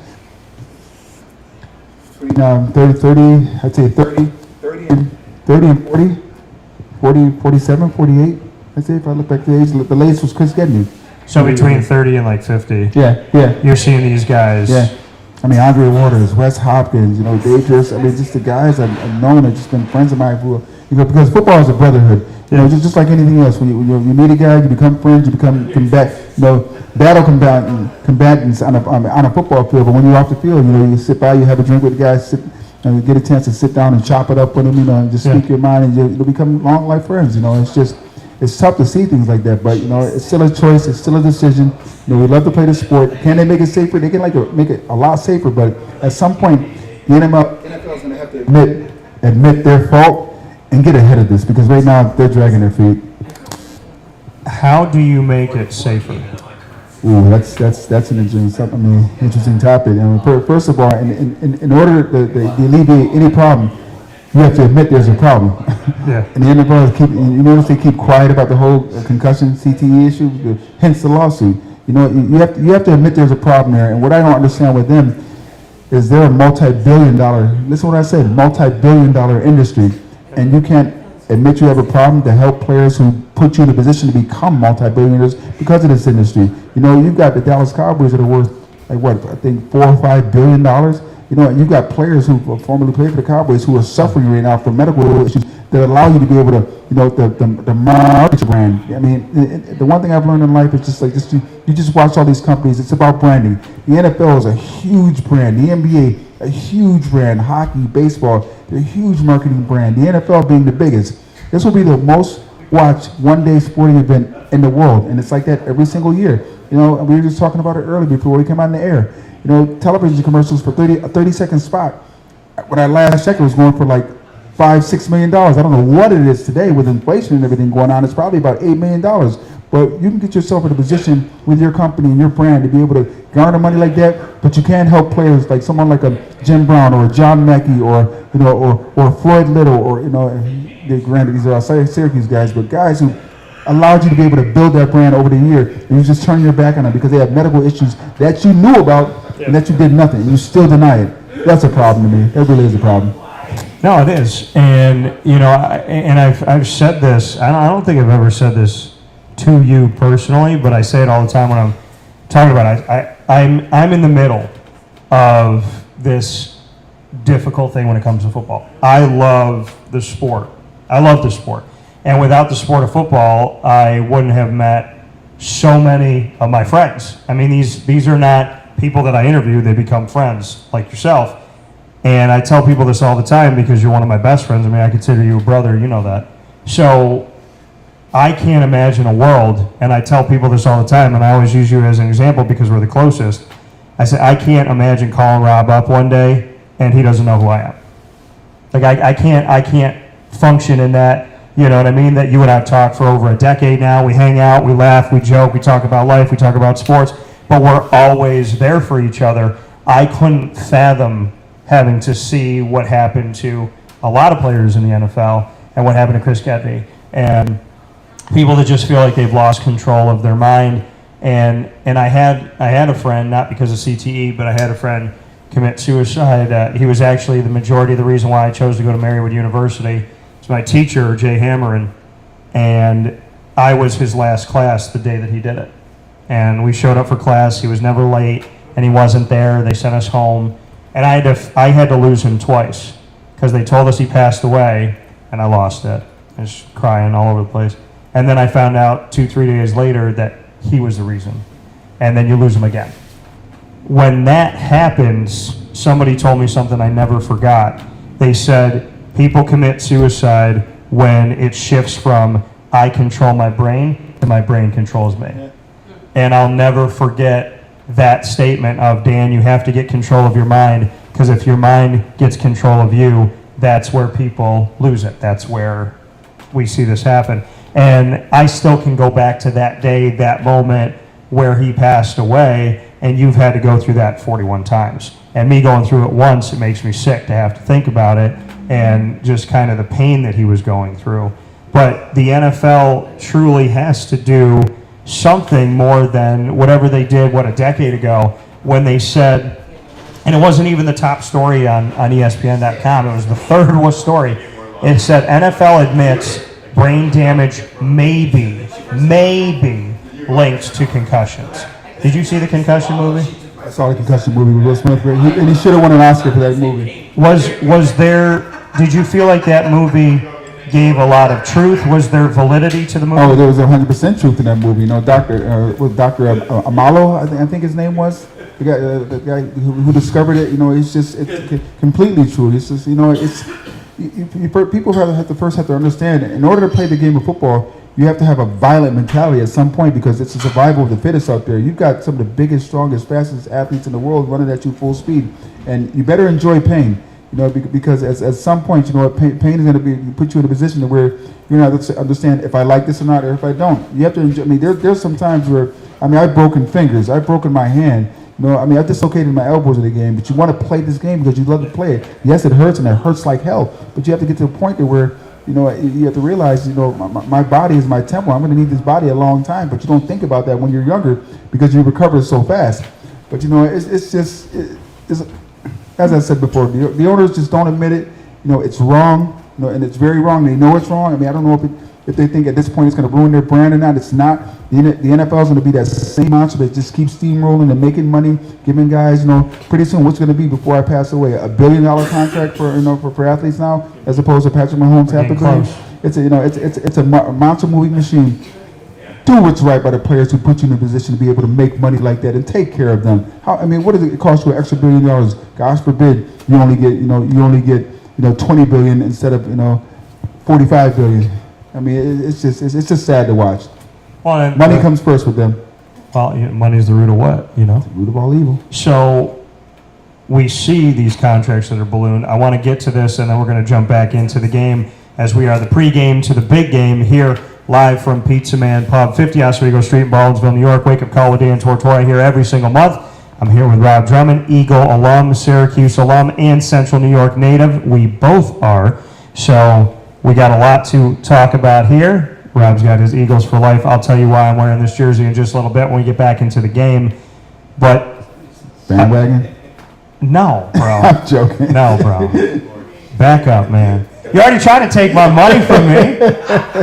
Between 30, I'd say 30 and 40, 47, 48. I'd say if I look back at the age, the latest was Chris Gedney. So between 30 and like 50. Yeah. You're seeing these guys. Yeah. I mean, Andre Waters, Wes Hopkins, Dangerous. I mean, just the guys I've known have just been friends of mine who, because football is a brotherhood. Just like anything else. When you meet a guy, you become friends, you become battle combatants on a football field. But when you're off the field, you sit by, you have a drink with the guys, and you get a chance to sit down and chop it up with them, and just speak your mind, and you'll become long life friends. It's tough to see things like that, but it's still a choice. It's still a decision. We love to play the sport. Can they make it safer? They can make it a lot safer, but at some point, the NFL is going to have to admit their fault and get ahead of this because right now they're dragging their feet. How do you make it safer? Ooh, that's an interesting topic. First of all, in order to alleviate any problem, you have to admit there's a problem. Yeah. And the NFL notice they keep quiet about the whole concussion CTE issue, hence the lawsuit. You have to admit there's a problem there. And what I don't understand with them is they're a multi-billion-dollar. Listen to what I said, multi-billion-dollar industry, and you can't admit you have a problem, to help players who put you in a position to become multi-billionaires because of this industry. You know, you've got the Dallas Cowboys that are worth, like what, I think $4 or $5 billion. You know, and you've got players who formerly played for the Cowboys who are suffering right now from medical issues that allow you to be able to, you know, the market your brand. I mean, the one thing I've learned in life is just like this: you just watch all these companies. It's about branding. The NFL is a huge brand. The NBA, a huge brand. Hockey, baseball, they're a huge marketing brand. The NFL being the biggest. This will be the most watched one-day sporting event in the world, and it's like that every single year. You know, we were just talking about it earlier before we came on the air. You know, television commercials for a 30-second spot. When I last checked, it was going for like $5-6 million. I don't know what it is today with inflation and everything going on. It's probably about $8 million. But you can get yourself in a position with your company and your brand to be able to garner money like that. But you can't help players like someone like a Jim Brown or a John Mackey or, you know, or Floyd Little, or, you know, granted these are Syracuse guys, but guys who allowed you to be able to build that brand over the year, and you just turn your back on them because they have medical issues that you knew about and that you did nothing, and you still deny it. That's a problem to me. That really is a problem. No, it is. And, you know, I've said this, I don't think I've ever said this to you personally, but I say it all the time when I'm talking about it. I'm in the middle of this difficult thing when it comes to football. I love the sport. And without the sport of football, I wouldn't have met so many of my friends. I mean, these are not people that I interview, they become friends like yourself. And I tell people this all the time because you're one of my best friends. I mean, I consider you a brother, you know that. So I can't imagine a world, and I tell people this all the time, and I always use you as an example because we're the closest. I say, I can't imagine calling Rob up one day and he doesn't know who I am. Like, I can't function in that, you know what I mean, that you and I have talked for over a decade now. We hang out, we laugh, we joke, we talk about life, we talk about sports, but we're always there for each other. I couldn't fathom having to see what happened to a lot of players in the NFL and what happened to Chris Gedney, and people that just feel like they've lost control of their mind. And I had a friend, not because of CTE, but I had a friend commit suicide. He was actually the majority of the reason why I chose to go to Marywood University. It's my teacher, Jay Hammerin, and I was his last class the day that he did it. And we showed up for class. He was never late, and he wasn't there. They sent us home, and I had to lose him twice because they told us he passed away, and I lost it. I was crying all over the place. And then I found out 2-3 days later that he was the reason. And then you lose him again. When that happens, somebody told me something I never forgot. They said, people commit suicide when it shifts from I control my brain to my brain controls me. And I'll never forget that statement of, Dan, you have to get control of your mind, because if your mind gets control of you, that's where people lose it. That's where we see this happen. And I still can go back to that day, that moment where he passed away, and you've had to go through that 41 times. And me going through it once, it makes me sick to have to think about it and just kind of the pain that he was going through. But the NFL truly has to do something more than whatever they did, a decade ago, when they said, and it wasn't even the top story on ESPN.com, it was the third worst story. It said, NFL admits brain damage may be linked to concussions. Did you see the concussion movie? I saw the concussion movie with Will Smith, and he should have won an Oscar for that movie. Did you feel like that movie gave a lot of truth? Was there validity to the movie? Oh, there was 100% truth in that movie. You know, Dr. Amalo, I think his name was, the guy who discovered it. You know, it's completely true. It's just, you know, people have to understand, in order to play the game of football, you have to have a violent mentality at some point, because it's the survival of the fittest out there. You've got some of the biggest, strongest, fastest athletes in the world running at you full speed, and you better enjoy pain. You know, because at some point, you know, pain is going to put you in a position where you're not to understand if I like this or not, or if I don't. You have to enjoy. I mean, there's some times where, I mean, I've broken fingers, I've broken my hand. You know, I mean, I've dislocated my elbows in the game, but you want to play this game because you love to play it. Yes, it hurts, and it hurts like hell, but you have to get to a point where, you know, you have to realize, you know, my body is my temple. I'm going to need this body a long time, but you don't think about that when you're younger because you recover so fast. But, you know, it's as I said before, the owners just don't admit it. You know, it's wrong. and it's very wrong. They know it's wrong. I mean, I don't know if they think at this point it's going to ruin their brand or not. It's not. The NFL is going to be that same monster that just keeps steamrolling and making money, giving guys, pretty soon what's going to be before I pass away? $1 billion contract for athletes now, as opposed to Patrick Mahomes half a billion. It's a monster moving machine. Do what's right by the players who put you in a position to be able to make money like that and take care of them. What does it cost you an extra $1 billion? God forbid you only get 20 billion instead of 45 billion. I mean, it's just sad to watch. Well, money comes first with them. Well, money is the root of what? The root of all evil. So we see these contracts that are ballooned. I want to get to this, and then we're going to jump back into the game as we are the pregame to the big game here live from Pizza Man Pub, 50 Oswego Street in Baldwinsville, New York. Wake Up Call with Dan Tortora here every single month. I'm here with Rob Drummond, Eagle alum, Syracuse alum, and Central New York native. We both are. So we got a lot to talk about here. Rob's got his Eagles for life. I'll tell you why I'm wearing this jersey in just a little bit when we get back into the game. But bandwagon? No, bro. I'm joking. No, bro. Back up, man. You already tried to take my money from me.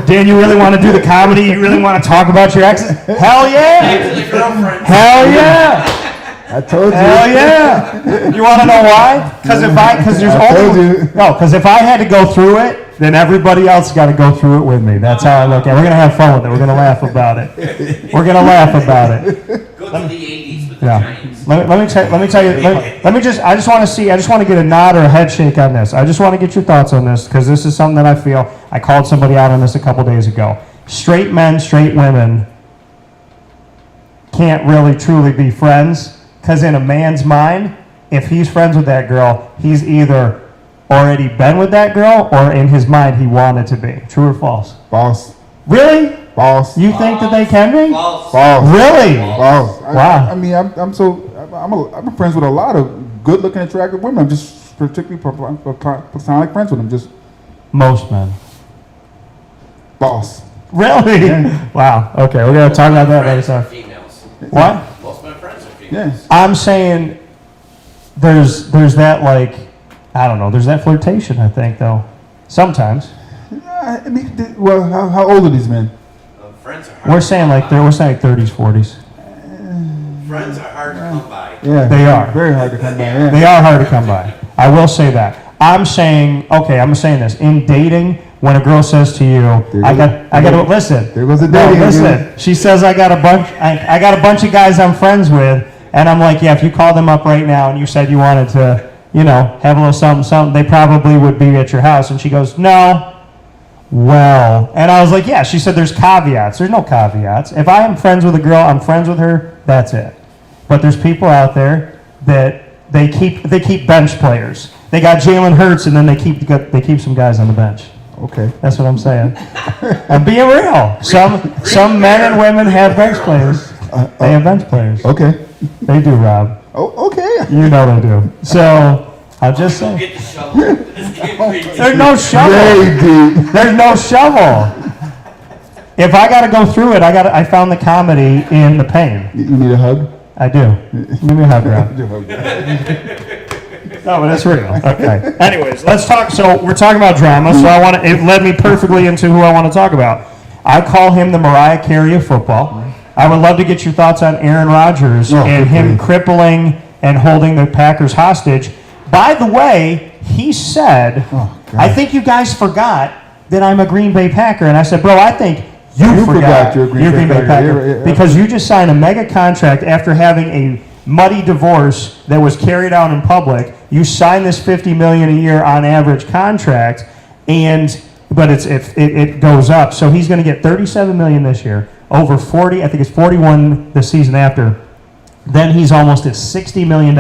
Dan, you really want to do the comedy? You really want to talk about your exes? Hell yeah! Back to the girlfriend. Hell yeah! I told you. Hell yeah! You want to know why? Because if I had to go through it, then everybody else got to go through it with me. That's how I look at it. We're gonna have fun with it. We're gonna laugh about it. We're gonna laugh about it. Go to the 80s with the Yeah. Giants. Let me tell you. I just want to get a nod or a head shake on this. I just want to get your thoughts on this because this is something that I feel. I called somebody out on this a couple days ago. Straight men, straight women can't really truly be friends because in a man's mind, if he's friends with that girl, he's either already been with that girl or in his mind he wanted to be. True or false? False. Really? False. You think that they can be? False. False. Really? False. Wow. I'm friends with a lot of good-looking, attractive women. I'm just particularly platonic friends with them. Just Most men. false. Really? Yeah. Wow. Okay, we're gonna talk about that later. Friends are So. females. What? Most of my friends are females. Yes. I'm saying there's that I don't know. There's that flirtation. I think though. Sometimes I mean, how old are these men? Friends are hard we're to saying come like 30s, 40s. by. Friends are hard to come by. Yeah, They are. very hard to come by. Yeah. They are hard to come by. I will say that. I'm saying this in dating. When a girl says to you, I got to listen. There goes the No, dating. listen. again. She says I got a bunch of guys I'm friends with, and I'm like, yeah. If you called them up right now and you said you wanted to, have a little something, they probably would be at your house. And she goes, no. Well, and I was like, yeah. She said there's caveats. There's no caveats. If I am friends with a girl, I'm friends with her. That's it. But there's people out there that they keep bench players. They got Jalen Hurts, and then they keep some guys on the bench. Okay. That's what I'm saying. I'm being real. Some men and women have bench players. They have bench players. Okay. They do, Rob. Oh, okay. You know they do. So I'll just Go say, get the shovel. This game pretty deep. there's no shovel. Very deep. There's no shovel. If I got to go through it, I found the comedy in the pain. You need a hug? I do. Give me a hug, Rob. Need a hug. No, but it's real. Okay. Anyways, let's talk. So we're talking about drama. So it led me perfectly into who I want to talk about. I call him the Mariah Carey of football. I would love to get your thoughts on Aaron Rodgers and him crippling and holding the Packers hostage. By the way, he said, I think you guys forgot that I'm a Green Bay Packer. And I said, bro, I think you forgot you're a Green Bay Packer. Yeah. Because you just signed a mega contract after having a muddy divorce that was carried out in public. You signed this $50 million a year on average contract, but it goes up. So he's going to get $37 million this year, over 40. I think it's 41 the season after. Then he's almost at $60 million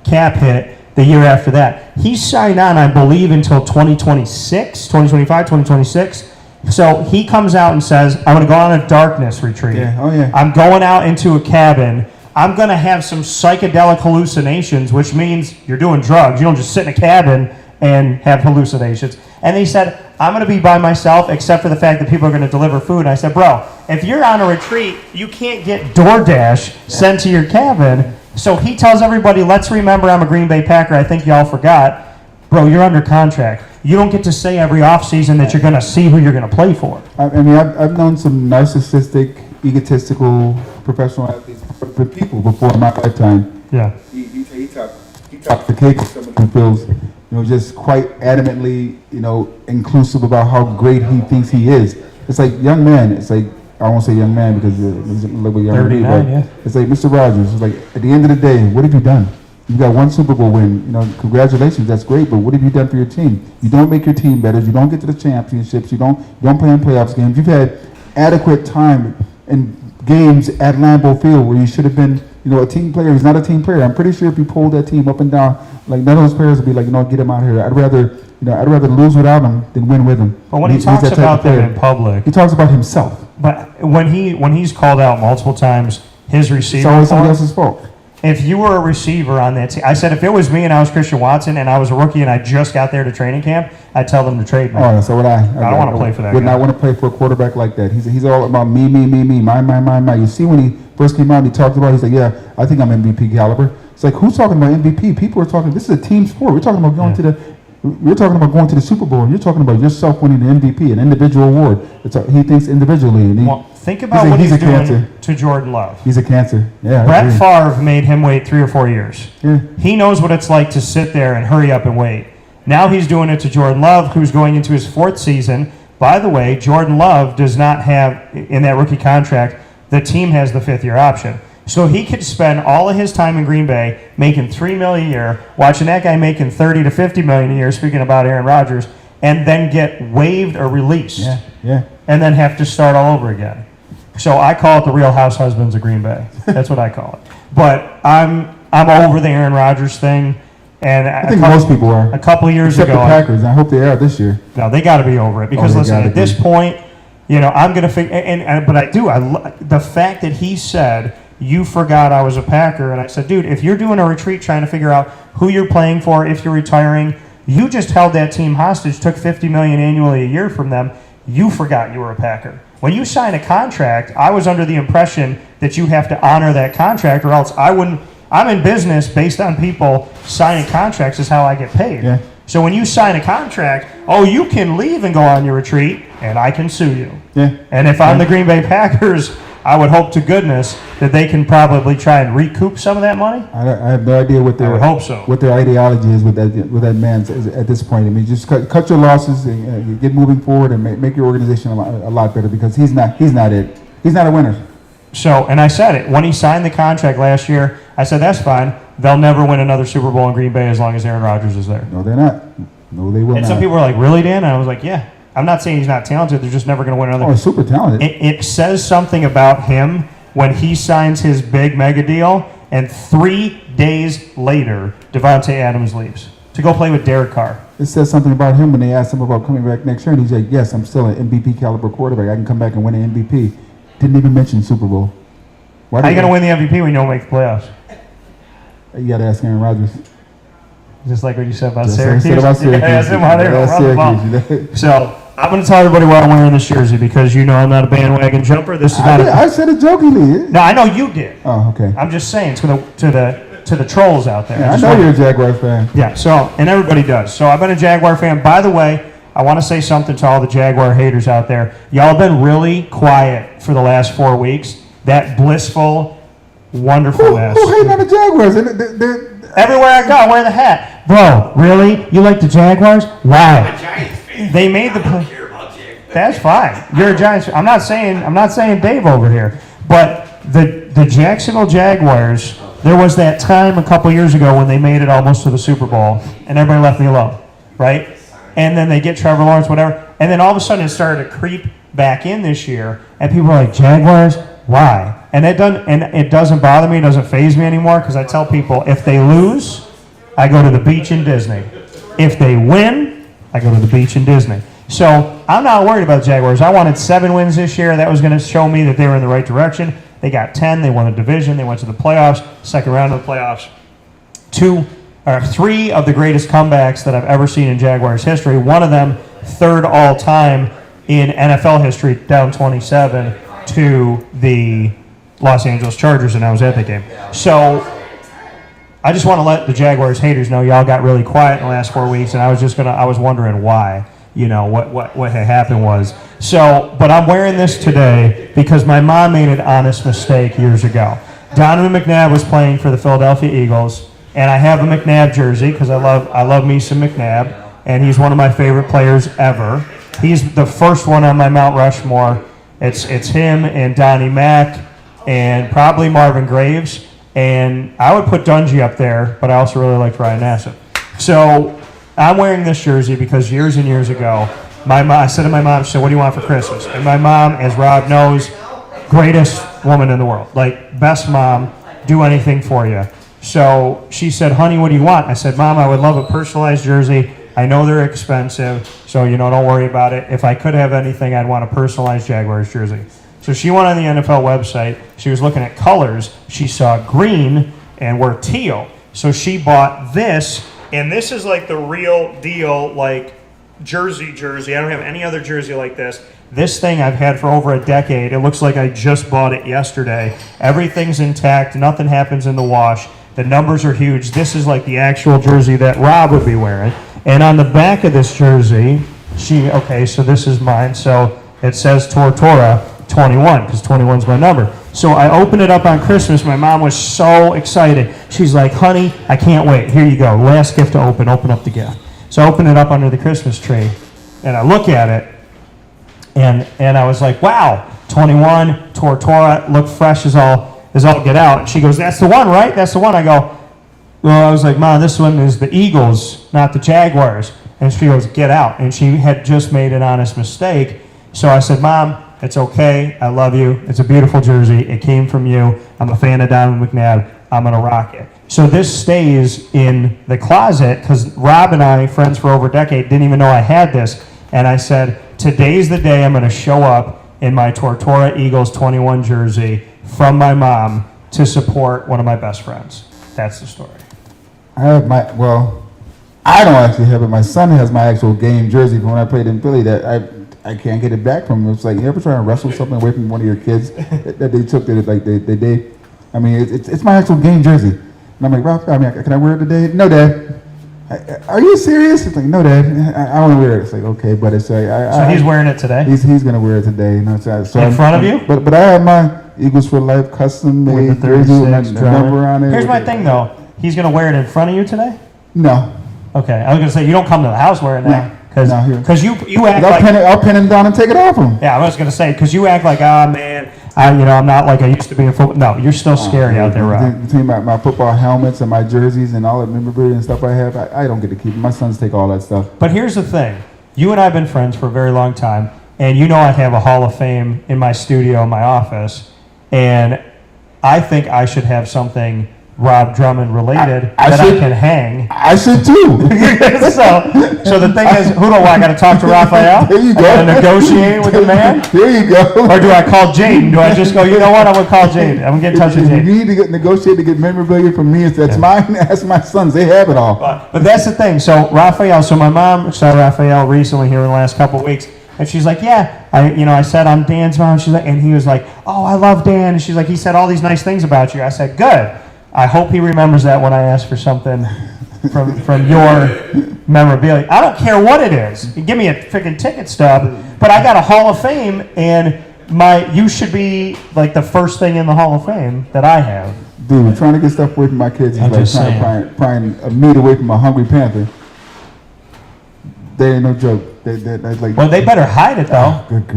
cap hit the year after that. He's signed on, I believe, until 2026, 2025, 2026. So he comes out and says, I'm going to go on a darkness retreat. Yeah. Oh, yeah. I'm going out into a cabin. I'm going to have some psychedelic hallucinations, which means you're doing drugs. You don't just sit in a cabin and have hallucinations. And he said, I'm going to be by myself except for the fact that people are going to deliver food. And I said, bro, if you're on a retreat, you can't get DoorDash sent to your cabin. So he tells everybody, let's remember I'm a Green Bay Packer. I think y'all forgot. Bro, you're under contract. You don't get to say every offseason that you're going to see who you're going to play for. I mean, I've known some narcissistic, egotistical professional athletes, for people before in my lifetime. Yeah. He talks the cake with someone who feels, just quite adamantly, inclusive about how great he thinks he is. It's like, young man, it's like, I won't say young man because he's a little bit younger than me, but yeah. it's like, Mr. Rogers, it's like, at the end of the day, what have you done? You got one Super Bowl win, congratulations, that's great, but what have you done for your team? You don't make your team better, you don't get to the championships, you don't play in playoffs games. You've had adequate time in games at Lambeau Field where you should have been, a team player. He's not a team player. I'm pretty sure if you pulled that team up and down, like none of those players would be like, get him out of here. I'd rather lose without him than win with him. But when he talks about them in public, he talks about himself. But when he's called out multiple times, his receiver, It's always somebody else's fault. if you were a receiver on that team, I said if it was me and I was Christian Watson and I was a rookie and I just got there to training camp, I'd tell them to trade me. Oh, so would I. I don't want to play for that Would guy. not want to play for a quarterback like that. He's all about me, mine. You see when he first came out, he talked about, he's like, yeah, I think I'm MVP caliber. It's like, who's talking about MVP? People are talking, this is a team sport. We're talking about going to the Super Bowl, and you're talking about yourself winning the MVP, an individual award. He thinks individually. And think about what he's doing to Jordan Love. He's a cancer. Yeah. Brett Favre made him wait 3 or 4 years. Yeah. He knows what it's like to sit there and hurry up and wait. Now he's doing it to Jordan Love, who's going into his 4th season. By the way, Jordan Love does not have, in that rookie contract, the team has the 5th-year option. So he could spend all of his time in Green Bay making $3 million a year, watching that guy making $30 to $50 million a year, speaking about Aaron Rodgers, and then get waived or released. Yeah. And then have to start all over again. So I call it the Real House Husbands of Green Bay. That's what I call it. But I'm over the Aaron Rodgers thing. And I think most people are. A couple of years Except ago, the Packers. I hope they are this year. No, they got to be over it because listen, at this point, I'm going to figure. But I do. The fact that he said, "You forgot I was a Packer," and I said, "Dude, if you're doing a retreat trying to figure out who you're playing for, if you're retiring, you just held that team hostage, took $50 million annually a year from them. You forgot you were a Packer." When you sign a contract, I was under the impression that you have to honor that contract, or else I wouldn't. I'm in business based on people signing contracts is how I get paid. Yeah. So when you sign a contract, you can leave and go on your retreat, and I can sue you. Yeah. And if I'm the Green Bay Packers, I would hope to goodness that they can probably try and recoup some of that money. I have no idea what I would hope so. what their ideology is with that man at this point. I mean, just cut your losses and get moving forward and make your organization a lot better because he's not it. He's not a winner. So, and I said it when he signed the contract last year. I said that's fine. They'll never win another Super Bowl in Green Bay as long as Aaron Rodgers is there. No, they're not. No, they will not. And some people were like, "Really, Dan?" And I was like, "Yeah." I'm not saying he's not talented. They're just never going to win another. Oh, he's super talented. It says something about him when he signs his big mega deal, and 3 days later, Devontae Adams leaves to go play with Derek Carr. It says something about him when they asked him about coming back next year, and he's like, "Yes, I'm still an MVP caliber quarterback. I can come back and win an MVP." Didn't even mention Super Bowl. How are you going to win the MVP when you don't make the playoffs? You got to ask Aaron Rodgers. Just like what you said about Just like I Syracuse. said about Syracuse. Yeah, that's him out there. That's Run the Syracuse. ball. So I'm going to tell everybody why I'm wearing this jersey because I'm not a bandwagon jumper. This is not. I said it jokingly. No, I know you did. Oh, okay. I'm just saying to the trolls out there. Yeah, I know you're a Jaguars fan. Yeah. So and everybody does. So I've been a Jaguar fan. By the way, I want to say something to all the Jaguar haters out there. Y'all have been really quiet for the last 4 weeks. That blissful, wonderfulness. Who hating on the Jaguars? Everywhere I go, I wear the hat. Bro, really? You like the Jaguars? I'm a Why? Giants fan. They made the I don't play. care about Jaguars. That's fine. You're a Giants fan. I'm not saying Dave over here. But the Jacksonville Jaguars, there was that time a couple years ago when they made it almost to the Super Bowl, and everybody left me alone, right? And then they get Trevor Lawrence, whatever. And then all of a sudden it started to creep back in this year, and people are like, Jaguars? Why? And it doesn't bother me, it doesn't faze me anymore, because I tell people, if they lose, I go to the beach in Disney. If they win, I go to the beach in Disney. So I'm not worried about the Jaguars. I wanted 7 wins this year. That was going to show me that they were in the right direction. They got 10. They won the division. They went to the playoffs, second round of the playoffs. 3 of the greatest comebacks that I've ever seen in Jaguars history. One of them, 3rd all time in NFL history, down 27 to the Los Angeles Chargers, and I was at that game. So I just want to let the Jaguars haters know y'all got really quiet in the last 4 weeks, and I was wondering why. You know, what had happened was. So, but I'm wearing this today because my mom made an honest mistake years ago. Donovan McNabb was playing for the Philadelphia Eagles, and I have a McNabb jersey because I love me some McNabb, and he's one of my favorite players ever. He's the first one on my Mount Rushmore. It's him and Donnie Mack and probably Marvin Graves, and I would put Dungy up there, but I also really liked Ryan Nassib. So I'm wearing this jersey because years and years ago, I said to my mom, she said, "What do you want for Christmas?" And my mom, as Rob knows, greatest woman in the world, like best mom, do anything for you. So she said, "Honey, what do you want?" I said, "Mom, I would love a personalized jersey. I know they're expensive, so don't worry about it. If I could have anything, I'd want a personalized Jaguars jersey." So she went on the NFL website. She was looking at colors. She saw green and we're teal. So she bought this, and this is like the real deal, like jersey. I don't have any other jersey like this. This thing I've had for over a decade. It looks like I just bought it yesterday. Everything's intact. Nothing happens in the wash. The numbers are huge. This is like the actual jersey that Rob would be wearing. And on the back of this jersey, so this is mine. So it says Tortora 21 because 21's my number. So I opened it up on Christmas. My mom was so excited. She's like, "Honey, I can't wait. Here you go. Last gift to open. Open up the gift." So I opened it up under the Christmas tree, and I look at it, and I was like, "Wow, 21 Tortora, look fresh as all get out." And she goes, "That's the one, right? That's the one." I go, "Well," I was like, "Mom, this one is the Eagles, not the Jaguars." And she goes, "Get out." And she had just made an honest mistake. So I said, "Mom, it's okay. I love you. It's a beautiful jersey. It came from you. I'm a fan of Donovan McNabb. I'm going to rock it." So this stays in the closet because Rob and I, friends for over a decade, didn't even know I had this. And I said, today's the day I'm going to show up in my Tortora Eagles 21 jersey from my mom to support one of my best friends. That's the story. I have I don't actually have it. My son has my actual game jersey from when I played in Philly that I can't get it back from him. It's like, you ever try to wrestle something away from one of your kids that they took they I mean, it's my actual game jersey. And I'm like, "Ralph, can I wear it today?" "No, Dad." "Are you serious?" It's like, "No, Dad, I want to wear it." It's like, "Okay," but it's like, So he's wearing it today? He's going to wear it today. So in front of you? But I have my Eagles for Life custom made With the jersey with my 36 number on it. Here's my thing, though. He's going to wear it in front of you today? No. Okay. I was going to say, you don't come to the house wearing that. Because you act like... I'll pin it down and take it off him. Yeah, I was going to say, because you act like, man, I'm not like I used to be in football. No, you're still scary out there, Rob. Between my football helmets and my jerseys and all the memorabilia and stuff I have, I don't get to keep it. My sons take all that stuff. But here's the thing. You and I have been friends for a very long time, and I have a Hall of Fame in my studio, in my office, and I think I should have something Rob Drummond related I can hang. I should too. so the thing is, who do I got to talk to Raphael? There you go. I got to negotiate with the man? There you go. Or do I call Jaden? Do I just go, you know what, I'm going to call Jaden. I'm going to get in touch with Jaden. You need to negotiate to get memorabilia from me. That's mine. That's my sons. They have it all. But that's the thing. So my mom saw Raphael recently here in the last couple of weeks. And she's like, "Yeah, I said I'm Dan's mom." She's like, and he was like, "Oh, I love Dan." And she's like, "He said all these nice things about you." I said, "Good. I hope he remembers that when I ask for something from your memorabilia. I don't care what it is. Give me a freaking ticket stub, but I got a Hall of Fame, and you should be like the first thing in the Hall of Fame that I have." Dude, trying to get stuff away from my kids is like trying to pry a meat away from a hungry panther. They ain't no joke. Well, they better hide it though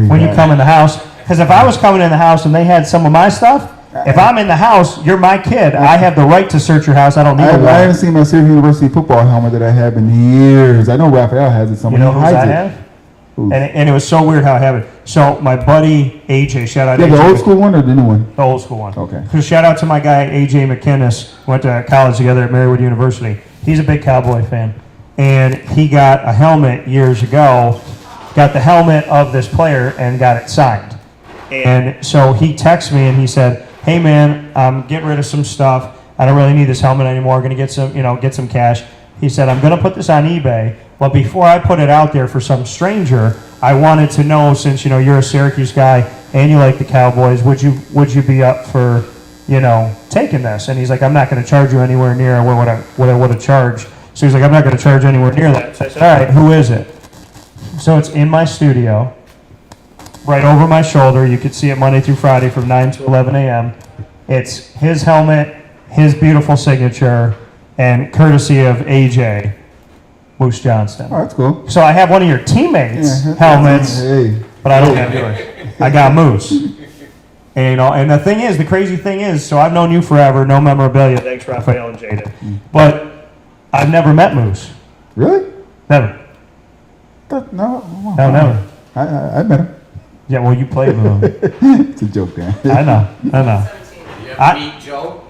when you come in the house. Because if I was coming in the house and they had some of my stuff, if I'm in the house, you're my kid. I have the right to search your house. I don't need a warrant. I haven't seen my Syracuse University football helmet that I have in years. I know Raphael has it somewhere. You know whose I have? And it was so weird how I have it. So my buddy AJ, shout out AJ. The old school one or the new one? The old school one. Okay. So shout out to my guy AJ McInnes. Went to college together at Marywood University. He's a big Cowboy fan. And he got a helmet years ago, got the helmet of this player and got it signed. And so he texted me and he said, "Hey man, I'm getting rid of some stuff. I don't really need this helmet anymore. I'm gonna get some cash." He said, "I'm gonna put this on eBay, but before I put it out there for some stranger, I wanted to know, since you're a Syracuse guy and you like the Cowboys, would you be up for taking this? And he's like, I'm not going to charge you anywhere near what I would have charged. So he's like, I'm not going to charge anywhere near that. So I said, all right, who is it? So it's in my studio, right over my shoulder. You could see it Monday through Friday from 9 to 11 a.m. It's his helmet, his beautiful signature, and courtesy of AJ, Moose Johnston. Oh, that's cool. So I have one of your teammates' helmets, but I don't have yours. I got Moose. And, and the crazy thing is, so I've known you forever, no memorabilia, thanks Raphael and Jada. But I've never met Moose. Really? Never. No, never. I met him. Yeah, well, you played with him. It's a joke, Dan. I know. You ever meet Joe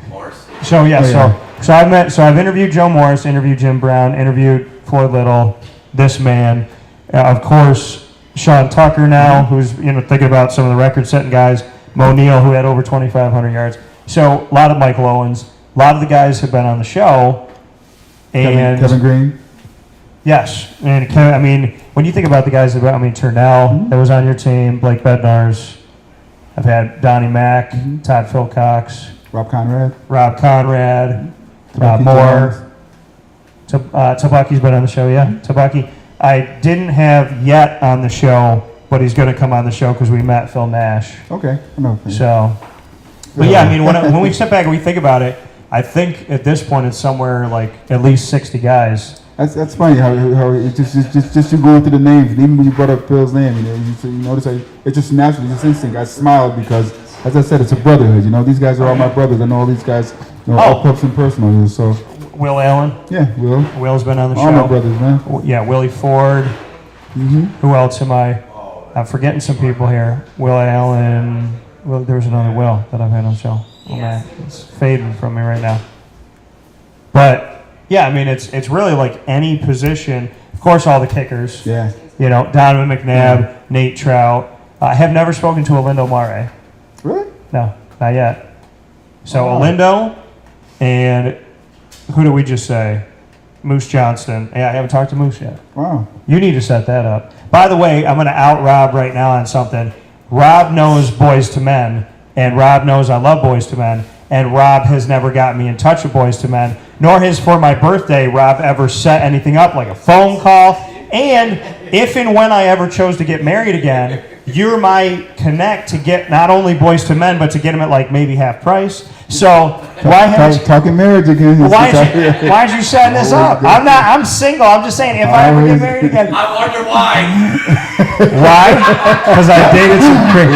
Morris? So I've interviewed Joe Morris, interviewed Jim Brown, interviewed Floyd Little, this man, of course, Sean Tucker now, who's thinking about some of the record-setting guys, Mo Neal, who had over 2,500 yards. So a lot of Michael Owens, a lot of the guys have been on the show, and Kevin Green. Yes, and when you think about the guys Turnell that was on your team, Blake Bednarz, I've had Donnie Mack, Todd Philcox, Rob Conrad, Rob Moore. Tabaki's been on the show, yeah. Tabaki, I didn't have yet on the show, but he's going to come on the show because we met Phil Nash. Okay, I know. So, but yeah, when we step back and we think about it, I think at this point it's somewhere like at least 60 guys. That's funny how it just you going through the names, and even when you brought up Phil's name, you notice it's just naturally, just instinct. I smiled because, as I said, it's a brotherhood. These guys are all my brothers. I know all these guys, all close and personal. So Will Allen. Yeah, Will. Will's been on the show. All my brothers, man. Yeah, Willie Ford. Who else am I? I'm forgetting some people here. Will Allen. Well, there was another Will that I've had on the show. Oh man, it's fading from me right now. But yeah, it's really like any position. Of course, all the kickers. Yeah. Donovan McNabb, Nate Trout. I have never spoken to Olindo Mare. Really? No, not yet. So Olindo, and who did we just say? Moose Johnston. Yeah, I haven't talked to Moose yet. Wow. You need to set that up. By the way, I'm going to out Rob right now on something. Rob knows Boys to Men, and Rob knows I love Boys to Men, and Rob has never gotten me in touch with Boys to Men, nor has for my birthday Rob ever set anything up like a phone call. And if and when I ever chose to get married again, you're my connect to get not only Boys to Men, but to get them at like maybe half price. So talking marriage again? Why'd you set this up? I'm single. I'm just saying if I ever get married again. I wonder why. Why? Because I dated some prick.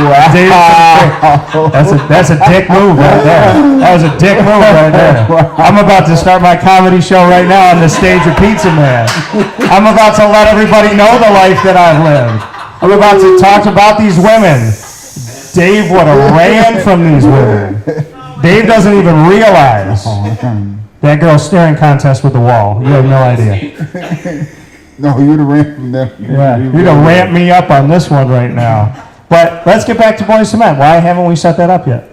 That's a dick move right there. That was a dick move right there. I'm about to start my comedy show right now on the stage of Pizza Man. I'm about to let everybody know the life that I've lived. I'm about to talk about these women. Dave would have ran from these women. Dave doesn't even realize that girl's staring contest with the wall. You have no idea. No, you'd have ran from them. Yeah, you'd have ramped me up on this one right now. But let's get back to Boys to Men. Why haven't we set that up yet?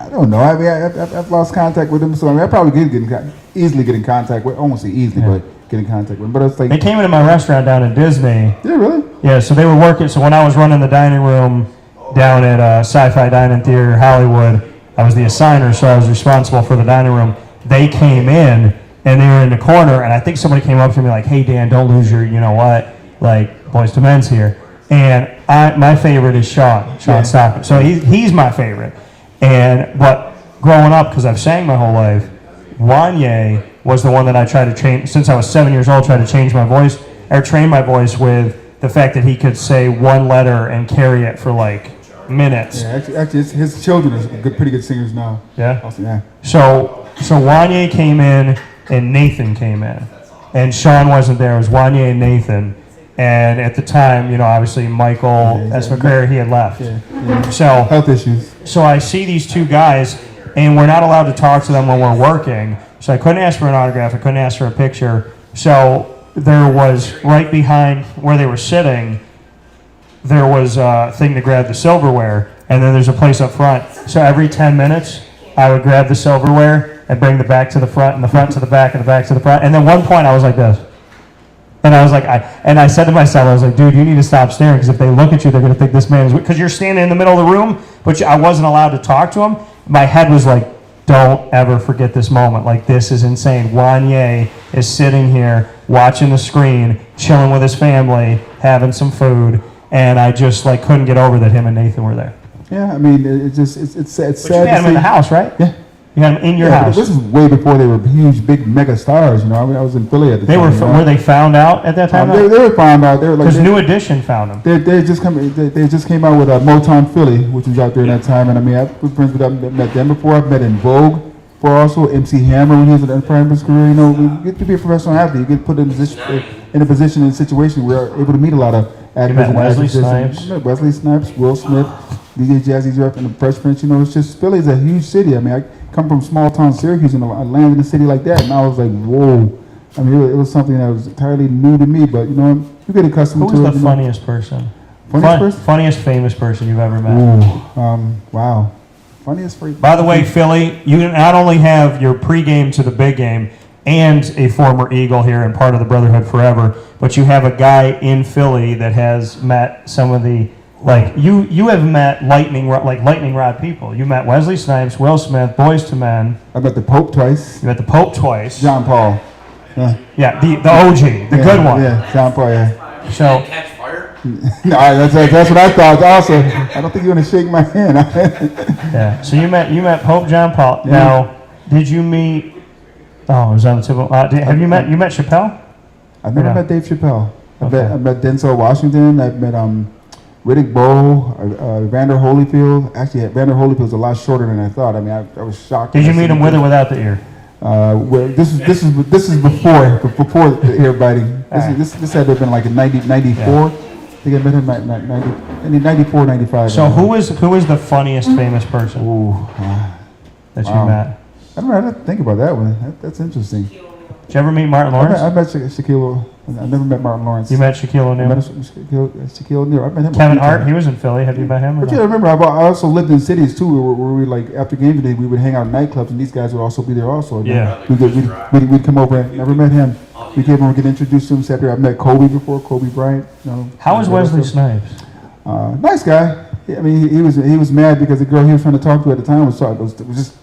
I don't know. I've lost contact with them, so I probably easily get in contact with. I won't say easily, but get in contact with them. But it's like they came into my restaurant down in Disney. Yeah, really? Yeah, so they were working. So when I was running the dining room down at Sci-Fi Dining Theater Hollywood, I was the assigner, so I was responsible for the dining room. They came in, and they were in the corner, and I think somebody came up to me like, hey, Dan, don't lose your, like, Boys to Men's here. And my favorite is Sean Stockton. So he's my favorite. But growing up, because I've sang my whole life, Wanye was the one that I tried to change, since I was 7 years old, tried to change my voice, or train my voice with the fact that he could say one letter and carry it for, like, minutes. Yeah, actually his children are pretty good singers now. Yeah? Awesome, yeah. So Wanye came in and Nathan came in. And Sean wasn't there. It was Wanye and Nathan. And at the time, obviously Michael S. McCrary, he had left. Yeah. So health issues. So I see these two guys, and we're not allowed to talk to them when we're working. So I couldn't ask for an autograph. I couldn't ask for a picture. So there was, right behind where they were sitting, there was a thing to grab the silverware, and then there's a place up front. So every 10 minutes, I would grab the silverware and bring the back to the front, and the front to the back, and the back to the front. And then one point, I was like this. And I was like, I said to myself, I was like, dude, you need to stop staring, because if they look at you, they're going to think this man is, because you're standing in the middle of the room, but I wasn't allowed to talk to him. My head was like, don't ever forget this moment. Like, this is insane. Wanye is sitting here watching the screen, chilling with his family, having some food, and I just like couldn't get over that him and Nathan were there. Yeah, I mean, it's sad. But you had him in the house, right? Yeah. You had him in your house. This is way before they were huge, big mega stars. You know, I mean, I was in Philly at the time. Were they found out at that time? They were found out. They were like, Because New Edition found them. They just came out with Motown Philly, which was out there at that time. And I mean, I was friends with them, met them before. I've met in Vogue for also MC Hammer when he was in the prime of his career. You know, you get to be a professional athlete. You get put in a position and situation where you're able to meet a lot of actors and Wesley actresses. Snipes. Wesley Snipes, Will Smith, DJ Jazzy Jeff, and the Fresh Prince. You know, it's just Philly's a huge city. I mean, I come from small town Syracuse and I landed in a city like that, and I was like, whoa. I mean, it was something that was entirely new to me, but you know, you get accustomed to it. Who was the funniest person? Funniest famous person you've ever met? Ooh, wow. Funniest person. By the way, Philly, you not only have your pregame to the big game and a former Eagle here and part of the Brotherhood forever, but you have a guy in Philly that has met some of the, like, you have met lightning rod people. You met Wesley Snipes, Will Smith, Boyz II Men. I met the Pope twice. You met the Pope twice. John Paul. Yeah, the OG, the good one. Yeah, John Paul, yeah. So, Catch fire? No, that's what I thought also. I don't think you want to shake my hand. yeah. So you met Pope John Paul. Yeah. Now, did you meet? Oh, it was on the tip of. Have you met Chappelle? I've never met Dave Chappelle. Okay. I met Denzel Washington. I've met Riddick Bowe, Vander Holyfield. Actually, Vander Holyfield's a lot shorter than I thought. I mean, I was shocked. Did you meet him with or without the ear? Well, this is before the ear biting. This had to have been like in 94. Yeah. I think I met him in 94, 95. So who is the funniest famous person Ooh, that you wow. met? I don't know. I didn't think about that one. That's interesting. Did you ever meet Martin Lawrence? I met Shaquille. I never met Martin Lawrence. You met Shaquille I met O'Neal? Shaquille O'Neal. I met him. Kevin Hart, he was in Philly. Have you met him? Or But no? yeah, remember, I also lived in cities too, where we like after game day we would hang out in nightclubs, and these guys would also be there also. Yeah. We'd come over. And never met him. We came over, get introduced to him. Sat there. I met Kobe before, Kobe Bryant. You know, How was Wesley Snipes? Nice guy. I mean, he was mad because the girl he was trying to talk to at the time was just.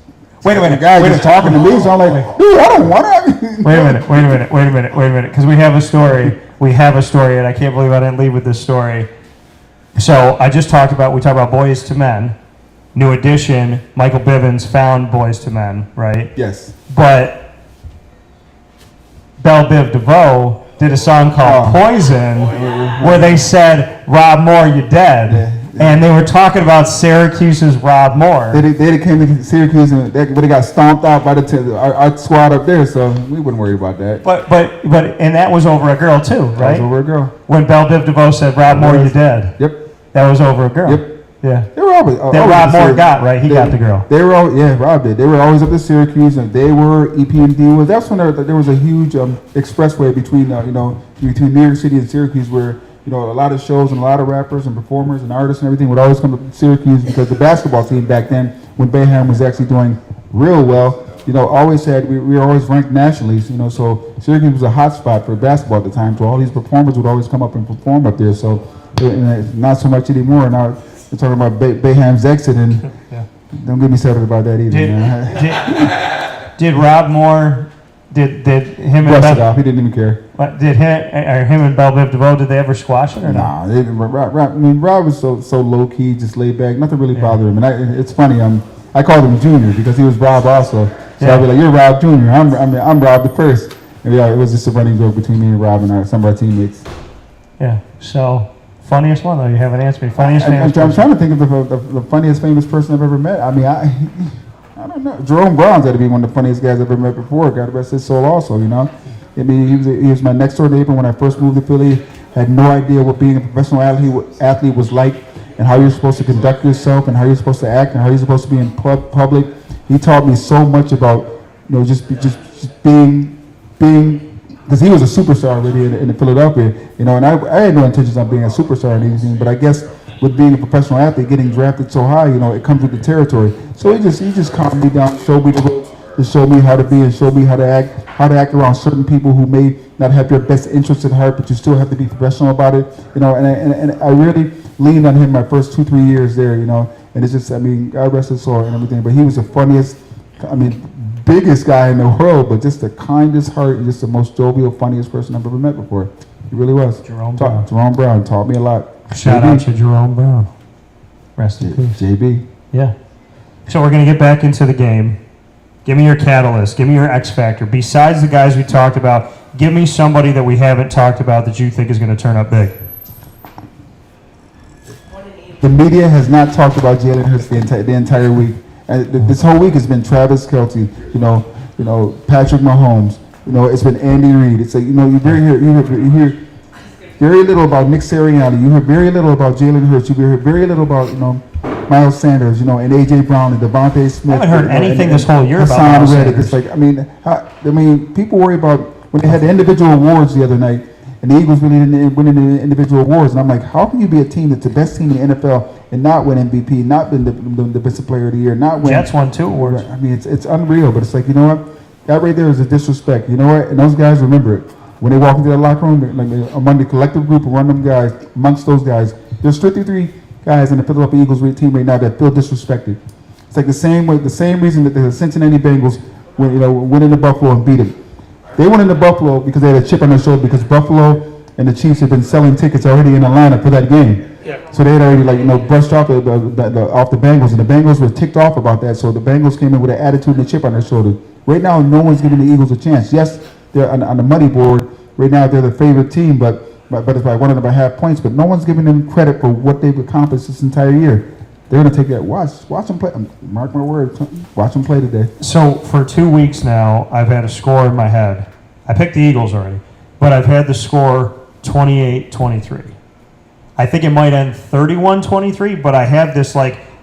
Wait a minute. Guy just talking to me, so I'm like, dude, I don't want to. Wait a minute, because we have a story. And I can't believe I didn't leave with this story. So we talked about Boyz II Men. New Edition, Michael Bivins found Boyz II Men, right? Yes. But Belle Biv DeVoe did a song called Poison, where they said, Rob Moore, you're dead. Yeah. And they were talking about Syracuse's Rob Moore. They came to Syracuse and they got stomped out by our squad up there, so we wouldn't worry about that. But and that was over a girl too, right? That was over a girl. When Belle Biv DeVoe said, Rob Moore, you're dead. Yep. That was over a girl. Yep. Yeah. They were always. That Rob Moore got, right? He got the girl. They were all, yeah, Rob did. They were always up to Syracuse, and they were EPMD. That's when there was a huge expressway between between New York City and Syracuse, where a lot of shows and a lot of rappers and performers and artists and everything would always come to Syracuse because the basketball team back then, when Bayham was actually doing real well, always had we were always ranked nationally. So Syracuse was a hot spot for basketball at the time. So all these performers would always come up and perform up there. So not so much anymore. Now they're talking about Bayham's exit, and don't get me started about that either. Did Rob Moore? Did him and Brush it off. He didn't even care. Did him and Belle Biv DeVoe? Did they ever squash it or not? Nah, they didn't. Rob was so low key, just laid back. Nothing really bothered him. And it's funny. I called him Junior because he was Rob also. So I'd be like, "You're Rob Junior. I'm Rob the first." And it was just a running joke between me and Rob and some of our teammates. Yeah. So funniest one though. You haven't answered me. Funniest famous person. I'm trying to think of the funniest famous person I've ever met. I mean, I don't know. Jerome Brown's had to be one of the funniest guys I've ever met before. God rest his soul also, I mean, he was my next door neighbor when I first moved to Philly. Had no idea what being a professional athlete was like, and how you're supposed to conduct yourself, and how you're supposed to act, and how you're supposed to be in public. He taught me so much about, just being, because he was a superstar already in Philadelphia, and I had no intentions of being a superstar or anything, but I guess with being a professional athlete, getting drafted so high, it comes with the territory. So he just calmed me down, showed me the ropes, to show me how to be and show me how to act around certain people who may not have your best interests at heart, but you still have to be professional about it. And I really leaned on him my first 2-3 years there, and And it's just, I mean, God rest his soul and everything. But he was the funniest, biggest guy in the world, but just the kindest heart and just the most jovial, funniest person I've ever met before. He really was. Jerome Brown. Jerome Brown taught me a lot. Shout out to Jerome Brown. Rest in peace. JB. Yeah. So we're going to get back into the game. Give me your catalyst. Give me your X factor. Besides the guys we talked about, give me somebody that we haven't talked about that you think is going to turn up big. The media has not talked about Jalen Hurts the entire week. This whole week has been Travis Kelce, Patrick Mahomes. It's been Andy Reid. It's like, you hear very little about Nick Sirianni. You hear very little about Jalen Hurts. You hear very little about, Miles Sanders, and A.J. Brown and Devontae Smith. I haven't heard anything this whole year about Miles Miles Sanders. It's like, people worry about when they had the individual awards the other night, and the Eagles really didn't win the individual awards. And I'm like, how can you be a team that's the best team in the NFL and not win MVP, not win the best player of the year, not win? Jets won 2 awards. I mean, it's unreal, but it's like, you know what? That right there is a disrespect. You know what? And those guys remember it. When they walk into the locker room, like among the collective group of one of them guys, amongst those guys, there's 53 guys in the Philadelphia Eagles team right now that feel disrespected. It's like the same reason that the Cincinnati Bengals went into Buffalo and beat them. They went into Buffalo because they had a chip on their shoulder because Buffalo and the Chiefs had been selling tickets already in the lineup for that game. Yeah. So they had already brushed off off the Bengals, and the Bengals were ticked off about that. So the Bengals came in with an attitude and a chip on their shoulder. Right now, no one's giving the Eagles a chance. Yes, they're on the money board. Right now, they're the favorite team, but it's by one and a half points. But no one's giving them credit for what they've accomplished this entire year. They're going to take that. Watch them play. Mark my words. Watch them play today. So for 2 weeks now, I've had a score in my head. I picked the Eagles already, but I've had the score 28-23. I think it might end 31-23, but I have this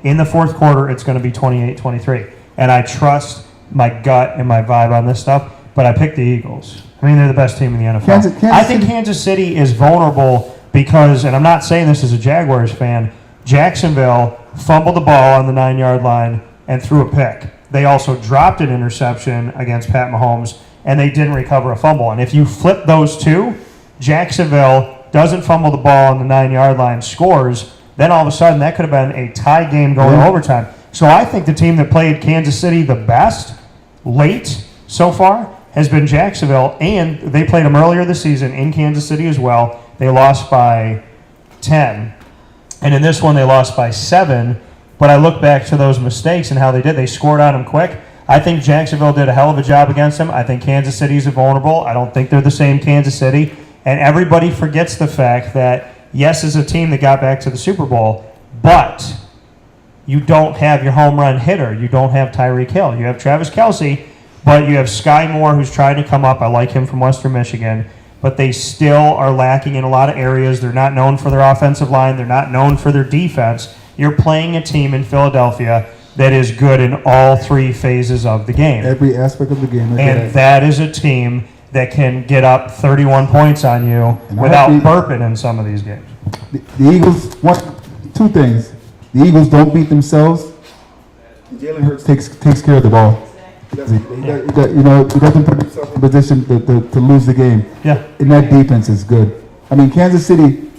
in the fourth quarter, it's going to be 28-23. And I trust my gut and my vibe on this stuff, but I picked the Eagles. I mean, they're the best team in the NFL. I think Kansas City is vulnerable because, and I'm not saying this as a Jaguars fan, Jacksonville fumbled the ball on the 9-yard line and threw a pick. They also dropped an interception against Pat Mahomes, and they didn't recover a fumble. And if you flip those two, Jacksonville doesn't fumble the ball on the 9-yard line, scores, then all of a sudden that could have been a tie game going to overtime. So I think the team that played Kansas City the best late so far has been Jacksonville, and they played them earlier this season in Kansas City as well. They lost by 10, and in this one they lost by 7, but I look back to those mistakes and how they did. They scored on them quick. I think Jacksonville did a hell of a job against them. I think Kansas City is vulnerable. I don't think they're the same Kansas City, and everybody forgets the fact that, yes, is a team that got back to the Super Bowl, but you don't have your home run hitter. You don't have Tyreek Hill. You have Travis Kelce, but you have Sky Moore, who's trying to come up. I like him from Western Michigan. But they still are lacking in a lot of areas. They're not known for their offensive line. They're not known for their defense. You're playing a team in Philadelphia that is good in all 3 phases of the game. Every aspect of the game. And that is a team that can get up 31 points on you without burping in some of these games. The Eagles want 2 things. The Eagles don't beat themselves. Jalen Hurts takes care of the ball. He doesn't put himself in position to lose the game. Yeah. And that defense is good. I mean, Kansas City,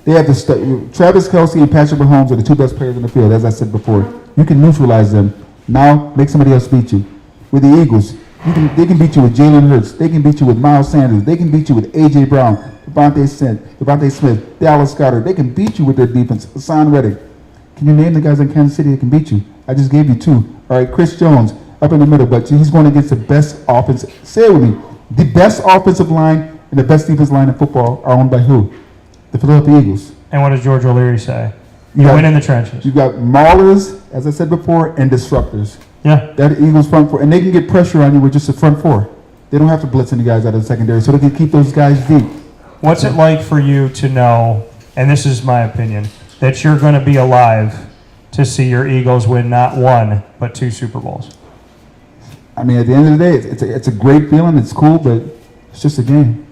they have Travis Kelce and Patrick Mahomes are the 2 best players in the field, as I said before. You can neutralize them. Now, make somebody else beat you. With the Eagles, they can beat you with Jalen Hurts. They can beat you with Miles Sanders. They can beat you with A.J. Brown, Devontae Smith, Dallas Goedert. They can beat you with their defense. Hassan Reddick. Can you name the guys in Kansas City that can beat you? I just gave you 2. All right, Chris Jones up in the middle, but he's going against the best offense. Say it with me. The best offensive line and the best defensive line in football are owned by who? The Philadelphia Eagles. And what does George O'Leary say? You win in the trenches. You've got maulers, as I said before, and disruptors. Yeah. That Eagles front 4, and they can get pressure on you with just a front 4. They don't have to blitz any guys out of the secondary, so they can keep those guys deep. What's it like for you to know, and this is my opinion, that you're going to be alive to see your Eagles win not 1, but 2 Super Bowls? I mean, at the end of the day, it's a great feeling. It's cool, but it's just a game.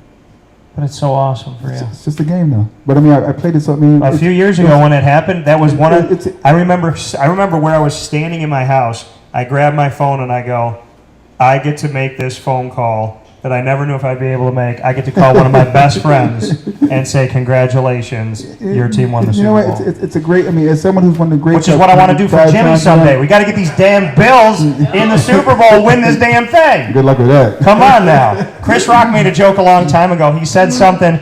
But it's so awesome for you. It's just a game, though. But I mean, I played this. I mean, a few years ago when it happened, that was one of. I remember where I was standing in my house. I grabbed my phone and I go, I get to make this phone call that I never knew if I'd be able to make. I get to call one of my best friends and say, congratulations, your team won the You know Super what? Bowl. It's a great. I mean, as someone who's won the great. Which is what I want to do for Jimmy someday. We got to get these damn Bills in the Super Bowl, win this damn thing. Good luck with that. Come on now. Chris Rock made a joke a long time ago. He said something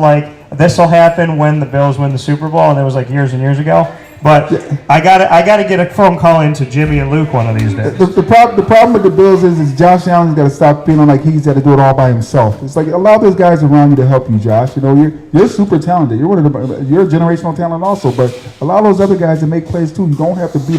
like, this will happen when the Bills win the Super Bowl, and it was like years and years ago. But I gotta get a phone call into Jimmy and Luke one of these days. The problem with the Bills is Josh Allen's got to stop feeling like he's got to do it all by himself. It's like allow those guys around you to help you, Josh. You know, you're super talented. You're a generational talent also, but allow those other guys to make plays too. You don't have to be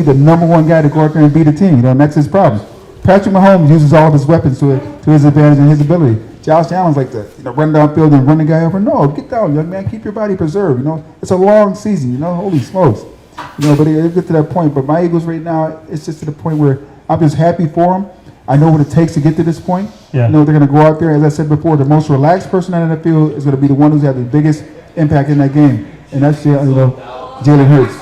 the number one guy to go out there and beat a team. You know, and that's his problem. Patrick Mahomes uses all of his weapons to his advantage and his ability. Josh Allen's like the run downfield and run the guy over. No, get down, young man. Keep your body preserved. You know, it's a long season. You know, holy smokes. You know, but it'll get to that point. But my Eagles right now, it's just to the point where I'm just happy for them. I know what it takes to get to this point. Yeah. You know, they're going to go out there. As I said before, the most relaxed person on the field is going to be the one who's had the biggest impact in that game, and that's Jalen Hurts.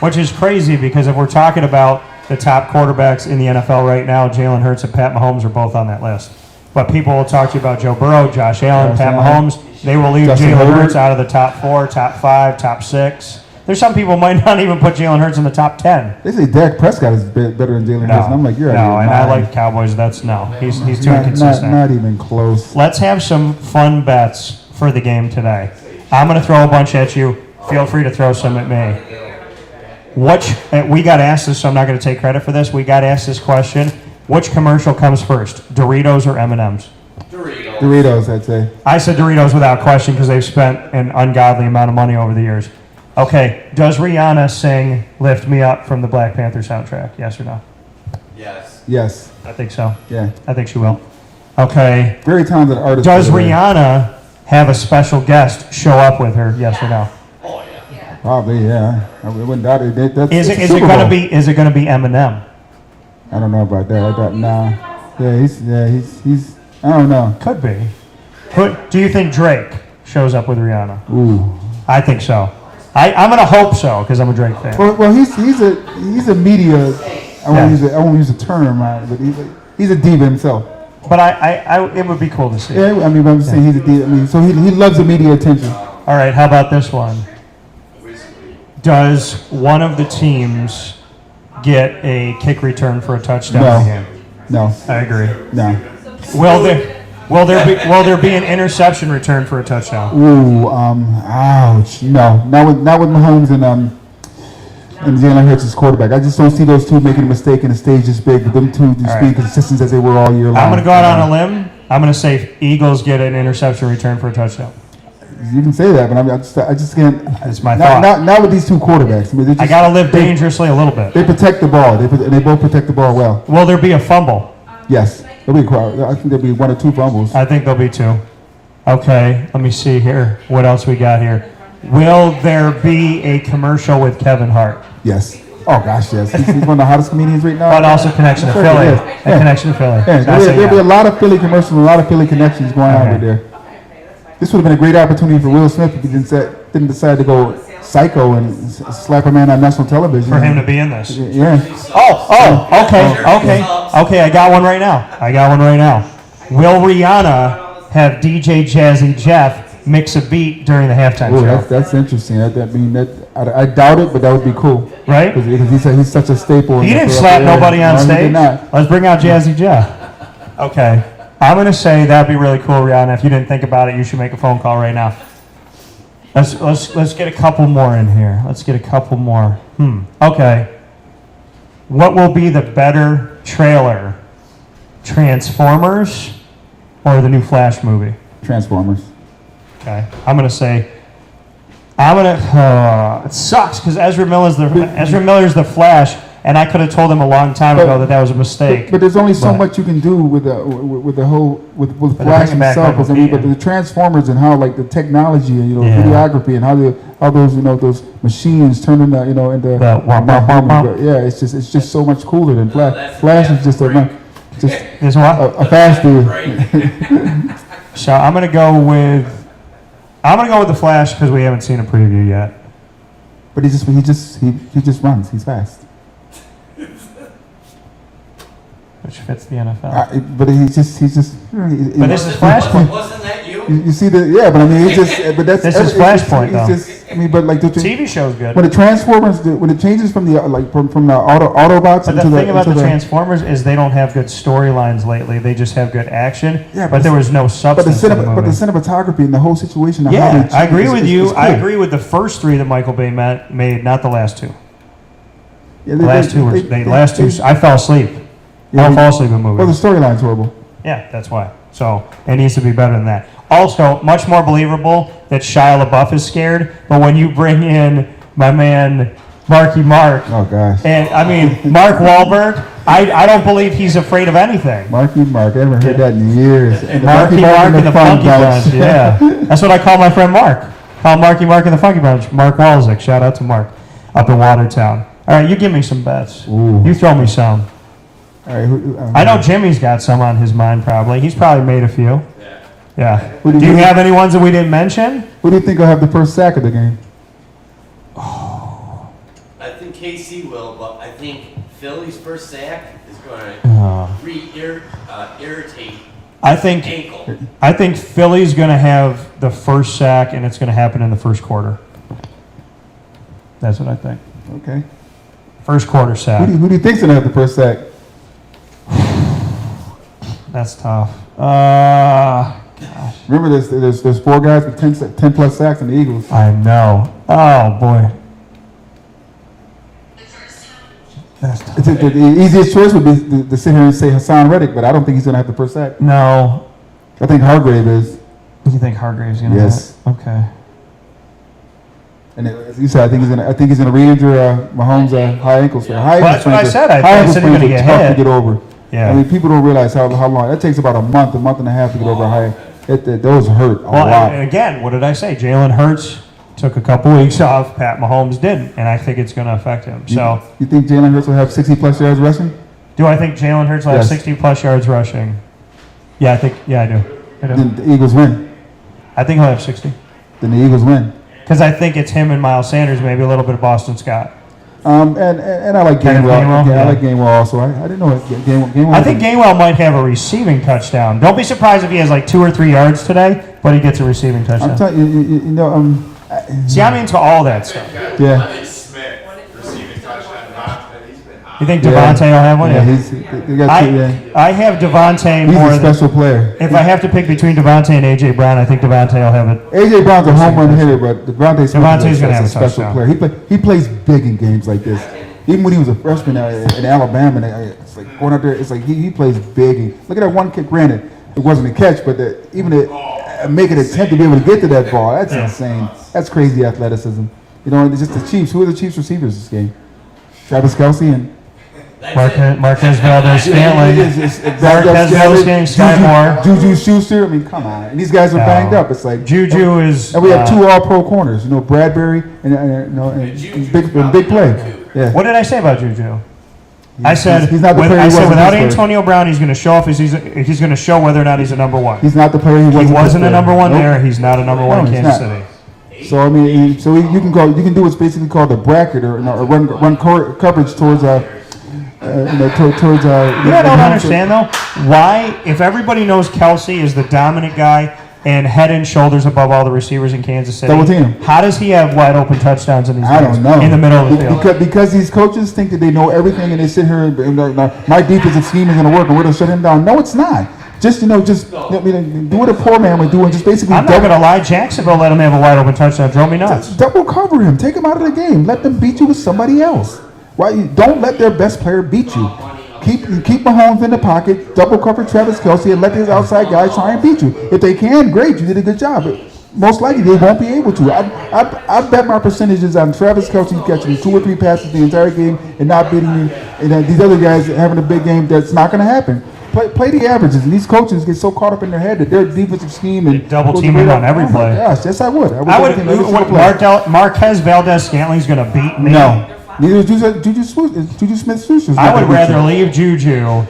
Which is crazy because if we're talking about the top quarterbacks in the NFL right now, Jalen Hurts and Pat Mahomes are both on that list. But people will talk to you about Joe Burrow, Josh Allen, Pat Mahomes. They will leave Jalen Hurts out of the top 4, top 5, top 6. There's some people might not even put Jalen Hurts in the top 10. They say Dak Prescott is better than Jalen Hurts, and I'm like, you're out of your and mind. I like the Cowboys. He's too inconsistent. Not even close. Let's have some fun bets for the game today. I'm going to throw a bunch at you. Feel free to throw some at me. We got asked this, so I'm not going to take credit for this. We got asked this question. Which commercial comes first, Doritos or M&M's? Doritos, I'd say. I said Doritos without question because they've spent an ungodly amount of money over the years. Okay, does Rihanna sing Lift Me Up from the Black Panther soundtrack? Yes or no? Yes. I think so. Yeah. I think she will. Okay. Very talented artist. Does Rihanna have a special guest show up with her? Yes or no? Probably, yeah. I wouldn't doubt it. Is it going to be Eminem? I don't know about that. Nah. Yeah, he's. I don't know. Could be. Do you think Drake shows up with Rihanna? Ooh. I think so. I'm gonna hope so because I'm a Drake fan. Well, he's a media. I won't use the term, but he's a diva himself. But it would be cool to see. Yeah, I mean, I'm saying he's a diva. I mean, so he loves the media attention. All right, how about this one? Does one of the teams get a kick return for a touchdown in the game? No. I agree. No. Will there be an interception return for a touchdown? Ooh, ouch. No, not with Mahomes and Jalen Hurts as quarterback. I just don't see those two making a mistake in a stage this big. With them two just being consistent as they were all year long. I'm going to go out on a limb. I'm going to say Eagles get an interception return for a touchdown. You can say that, but I just can't. That's my thought. Not with these two quarterbacks. I mean, I got to live dangerously a little bit. They protect the ball. They both protect the ball well. Will there be a fumble? Yes. I think there'll be 1 or 2 fumbles. I think there'll be 2. Okay, let me see here. What else we got here? Will there be a commercial with Kevin Hart? Yes. Oh, gosh, yes. He's one of the hottest comedians right now. But also connection to Philly. Yeah. Connection to Philly. Yeah, there'll be a lot of Philly commercials, a lot of Philly connections going on over there. This would have been a great opportunity for Will Smith if he didn't decide to go psycho and slap a man on national television. For him to be in this. Yeah. Okay, I got one right now. Will Rihanna have DJ Jazzy Jeff mix a beat during the halftime show? That's interesting. I doubt it, but that would be cool. Right? Because he's such a staple. He didn't slap nobody on stage. Let's bring out Jazzy Jeff. Okay. I'm going to say that'd be really cool, Rihanna. If you didn't think about it, you should make a phone call right now. Let's get a couple more in here. Okay. What will be the better trailer? Transformers or the new Flash movie? Transformers. Okay. I'm going to say it sucks because Ezra Miller's the Flash. And I could have told him a long time ago that was a mistake. But there's only so much you can do with Flash himself. But the Transformers and how like the technology and videography and how those machines turn into it's just so much cooler than Flash. Flash is just a faster. So I'm gonna go with the Flash because we haven't seen a preview yet. But he just runs. He's fast. which fits the NFL. But he's just. But this is Flashpoint. Wasn't that you? You see the but I mean, but that's This is Flashpoint, though. I mean, but like the TV show's good. when the Transformers, when it changes from the from the Autobots But the thing about the Transformers is they don't have good storylines lately. They just have good action. Yeah, but there was no substance in the movie. But the cinematography and the whole situation. Yeah, I agree with you. Cool. I agree with the first 3 that Michael Bay made, not the last 2. Yeah, The last 2 were last 2. I fell asleep. I don't fall asleep in movies. Well, the storyline's horrible. Yeah, that's why. So it needs to be better than that. Also, much more believable that Shia LaBeouf is scared, but when you bring in my man Marky Mark, Oh gosh. and I mean Mark Wahlberg, I don't believe he's afraid of anything. Marky Mark, I haven't heard that in years. And the Marky Mark and the Funky Bunch. Bunch, yeah. That's what I call my friend Mark. Call Marky Mark and the Funky Bunch. Mark Walczyk, shout out to Mark, up in Watertown. All right, you give me some bets. Ooh. You throw me some. All right, I know Jimmy's got some on his mind probably. He's probably made a few. Yeah. Who Do do you you- have any ones that we didn't mention? Who do you think will have the first sack of the game? I think KC will, but I think Philly's first sack is going to irritate I think ankle. Philly's going to have the first sack, and it's going to happen in the first quarter. That's what I think. Okay. First quarter sack. Who do you think's gonna have the first sack? That's tough. Remember, there's 4 guys with 10 plus sacks in the Eagles. I know. Oh boy. That's tough. The easiest choice would be to sit here and say Hassan Reddick, but I don't think he's gonna have the first sack. No. I think Hargrave is. You think Hargrave's going to Yes. have it? Okay. And as you said, I think he's gonna re-injure Mahomes' high ankle sprain. Well, that's what I said. I said he's gonna get tough hit. to get over. Yeah. I mean, people don't realize how long it takes. About a month and a half to get over a high. Those hurt a Well, lot. and again, what did I say? Jalen Hurts took a couple weeks off. Pat Mahomes didn't, and I think it's going to affect him. So, You think Jalen Hurts will have 60 plus yards rushing? do I think Jalen Hurts will have Yes. 60 plus yards rushing? Yeah, I do. I do. Then the Eagles win. I think he'll have 60. Then the Eagles win. Because I think it's him and Miles Sanders, maybe a little bit of Boston Scott. And I like Kenneth Gainwell. Gainwell, Yeah, yeah. I like Gainwell also. I didn't know Gainwell. I think Gainwell might have a receiving touchdown. Don't be surprised if he has like 2 or 3 yards today, but he gets a receiving I'm touchdown. telling you, you know, See, I'm into all that stuff. yeah. You think Devontae will have one? Yeah, they got two, yeah. I have Devontae He's more a than. special player. If I have to pick between Devontae and A.J. Brown, I think Devontae will have it. AJ Brown's a home run hitter, but Devontae Smith Devontae's is gonna have a a special touchdown. player. He plays big in games like this. Even when he was a freshman in Alabama, and it's like going out there, it's like he plays big. And look at that one kick. Granted, it wasn't a catch, but even to make an attempt to be able to get to that ball, that's insane. That's crazy athleticism. You know, and it's just the Chiefs. Who are the Chiefs receivers this game? Travis Kelce and Marquez Valdez-Scantling. Marquez Valdez-Scantling, Sky Moore. Juju Schuster. I mean, come on. And these guys are banged up. It's like Juju is. And we have 2 All-Pro corners. You know, Bradbury and big play. Yeah. What did I say about Juju? I said he's not the player he was in without Pittsburgh. Antonio Brown, he's going to show off. He's going to show whether or not he's a number one. He's not the player he was. He in wasn't a Pittsburgh. number one Nope. there. He's not a number one in No, he's Kansas not. City. So I mean, so you can do what's basically called a bracket or run coverage towards towards. You know, I don't understand though. Why, if everybody knows Kelce is the dominant guy and head and shoulders above all the receivers in Kansas City, Double team. how does he have wide open touchdowns in these I games don't know. in the middle of the field? Because these coaches think that they know everything and they sit here and my defensive scheme is going to work and we're going to shut him down. No, it's not. Do what a poor man would do and just basically. I'm not going to lie. Jacksonville let him have a wide open touchdown. Drove me nuts. Double cover him. Take him out of the game. Let them beat you with somebody else. Why? Don't let their best player beat you. Keep Mahomes in the pocket. Double cover Travis Kelce and let these outside guys try and beat you. If they can, great. You did a good job. But most likely they won't be able to. I bet my percentages on Travis Kelce catching 2 or 3 passes the entire game and not beating you, and these other guys having a big game. That's not going to happen. Play the averages, and these coaches get so caught up in their head that their defensive scheme and double team him on every play. Yes, yes, I would. Marquez Valdez-Scantling's going to beat me. No, neither is Juju Smith-Schuster. I would rather leave Juju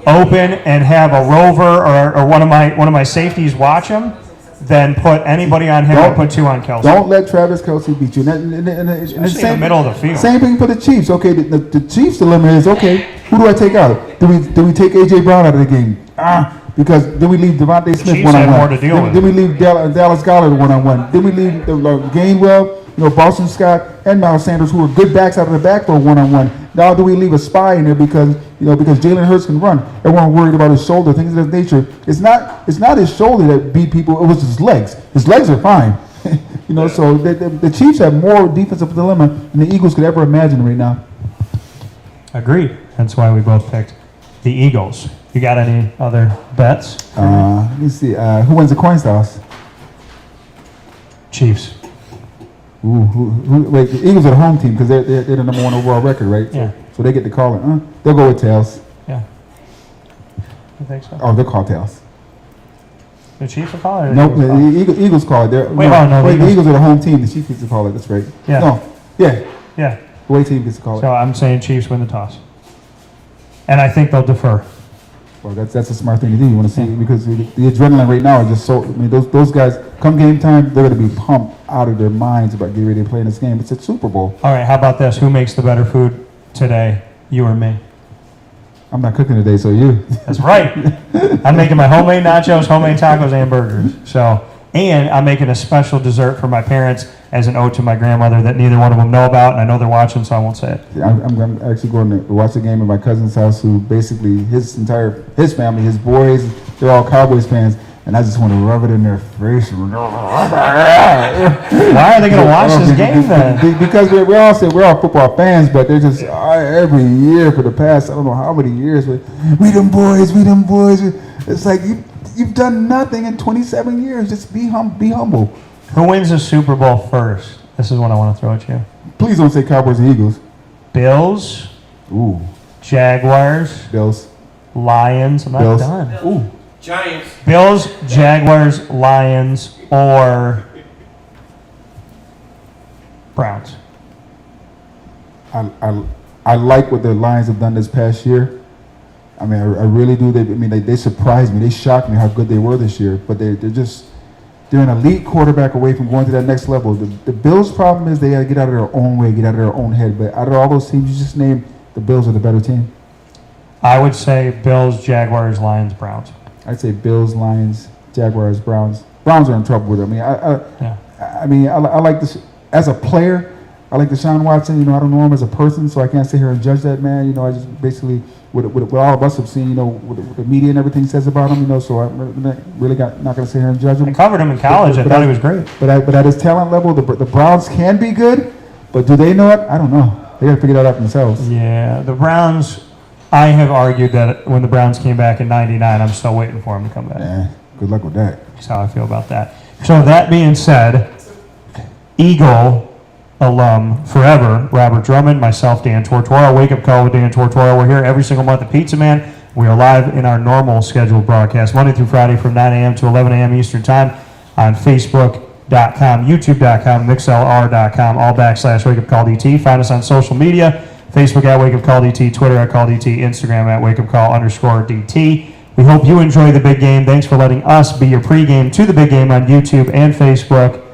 open and have a rover or one of my safeties watch him than put anybody on him and put 2 on Kelce. Don't let Travis Kelce beat you. Especially in the middle of the field. Same thing for the Chiefs. Okay, the Chiefs' dilemma is, okay, Who do I take out? Do we take A.J. Brown out of the game? Because then we leave Devontae Smith Chiefs had more to one-on-one. deal with. Then we leave Dallas Goedert one-on-one. Then we leave Gainwell, Boston Scott, and Miles Sanders, who are good backs out of the backfield one-on-one. Now do we leave a spy in there because Jalen Hurts can run? Everyone worried about his shoulder, things of that nature. It's not his shoulder that beat people. It was his legs. His legs are fine. So the Chiefs have more defensive dilemma than the Eagles could ever imagine right now. Agreed. That's why we both picked the Eagles. You got any other bets? Let me see. Who wins the coin toss? Chiefs. Wait, the Eagles are the home team because they're the number 1 overall record, right? Yeah. So they get to call it. They'll go with tails. Yeah. You think so? Oh, they'll call tails. The Chiefs will call it? Or Nope, the Eagles the Eagles call it. The Eagles are the home team. The Chiefs get to call it. That's right. Yeah. No. Yeah. Yeah. The away team gets to call it. So I'm saying Chiefs win the toss. And I think they'll defer. Well, that's a smart thing to do. You want to see because the adrenaline right now is just so. I mean, those guys come game time, they're going to be pumped out of their minds about getting ready to play in this game. It's a Super Bowl. All right, how about this? Who makes the better food today, you or me? I'm not cooking today, so you. That's right. I'm making my homemade nachos, homemade tacos, and burgers. And I'm making a special dessert for my parents as an ode to my grandmother that neither one of them know about, and I know they're watching, so I won't say it. I'm actually going to watch the game at my cousin's house, who basically his family, his boys, they're all Cowboys fans, and I just want to rub it in their face. Why are they going to watch this game then? Because we're all football fans, but they're just every year for the past I don't know how many years. We them boys. It's like you've done nothing in 27 years. Just be humble. Who wins the Super Bowl first? This is what I want to throw at you. Please don't say Cowboys and Eagles. Bills. Ooh. Jaguars. Bills. Lions. I'm not Bills. done. Ooh. Giants. Bills, Jaguars, Lions, or Browns. I like what the Lions have done this past year. I mean, I really do. They surprised me. They shocked me how good they were this year. But they're an elite quarterback away from going to that next level. The Bills' problem is they got to get out of their own way, get out of their own head. But out of all those teams you just named, the Bills are the better team. I would say Bills, Jaguars, Lions, Browns. I'd say Bills, Lions, Jaguars, Browns. Browns are in trouble with it. I mean, I like this as a player. I like Deshaun Watson. I don't know him as a person, so I can't sit here and judge that man. I just basically what all of us have seen. What the media and everything says about him. So I'm really not going to sit here and judge him. I covered him in college. I thought he was great. But at his talent level, the Browns can be good. But do they know it? I don't know. They got to figure that out themselves. Yeah, the Browns. I have argued that when the Browns came back in '99, I'm still waiting for them to come back. Yeah, good luck with that. That's how I feel about that. So that being said, Eagle alum forever, Robert Drummond, myself, Dan Tortora, Wake Up Call with Dan Tortora. We're here every single month at Pizza Man. We are live in our normal scheduled broadcast, Monday through Friday from 9 a.m. to 11 a.m. Eastern Time on Facebook.com, YouTube.com, MixLR.com, all / Wake Up Call DT. Find us on social media. Facebook at Wake Up Call DT, Twitter at Call DT, Instagram at Wake Up Call _DT. We hope you enjoy the big game. Thanks for letting us be your pregame to the big game on YouTube and Facebook.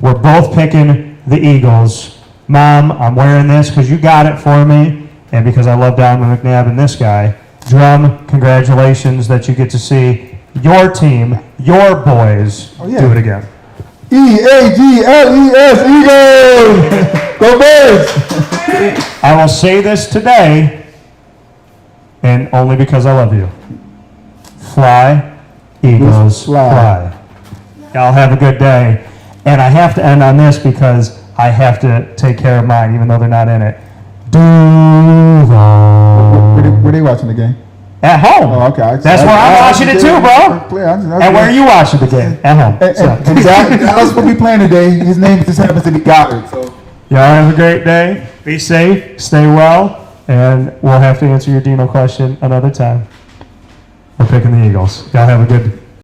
We're both picking the Eagles. Mom, I'm wearing this because you got it for me and because I love Donovan McNabb and this guy. Drum, congratulations that you get to see your team, your boys, do it again. EAGLES, Eagles! Go Birds! I will say this today, and only because I love you. Fly, Eagles, fly. Y'all have a good day. And I have to end on this because I have to take care of mine, even though they're not in it. Duval. Where they watching the game? At home. Oh, okay. That's where I'm watching it too, bro. And where are you watching the game? At home. And Dallas will be playing today. His name just happens to be Goddard. So. Y'all have a great day. Be safe. Stay well. And we'll have to answer your Dino question another time. We're picking the Eagles. Y'all have a good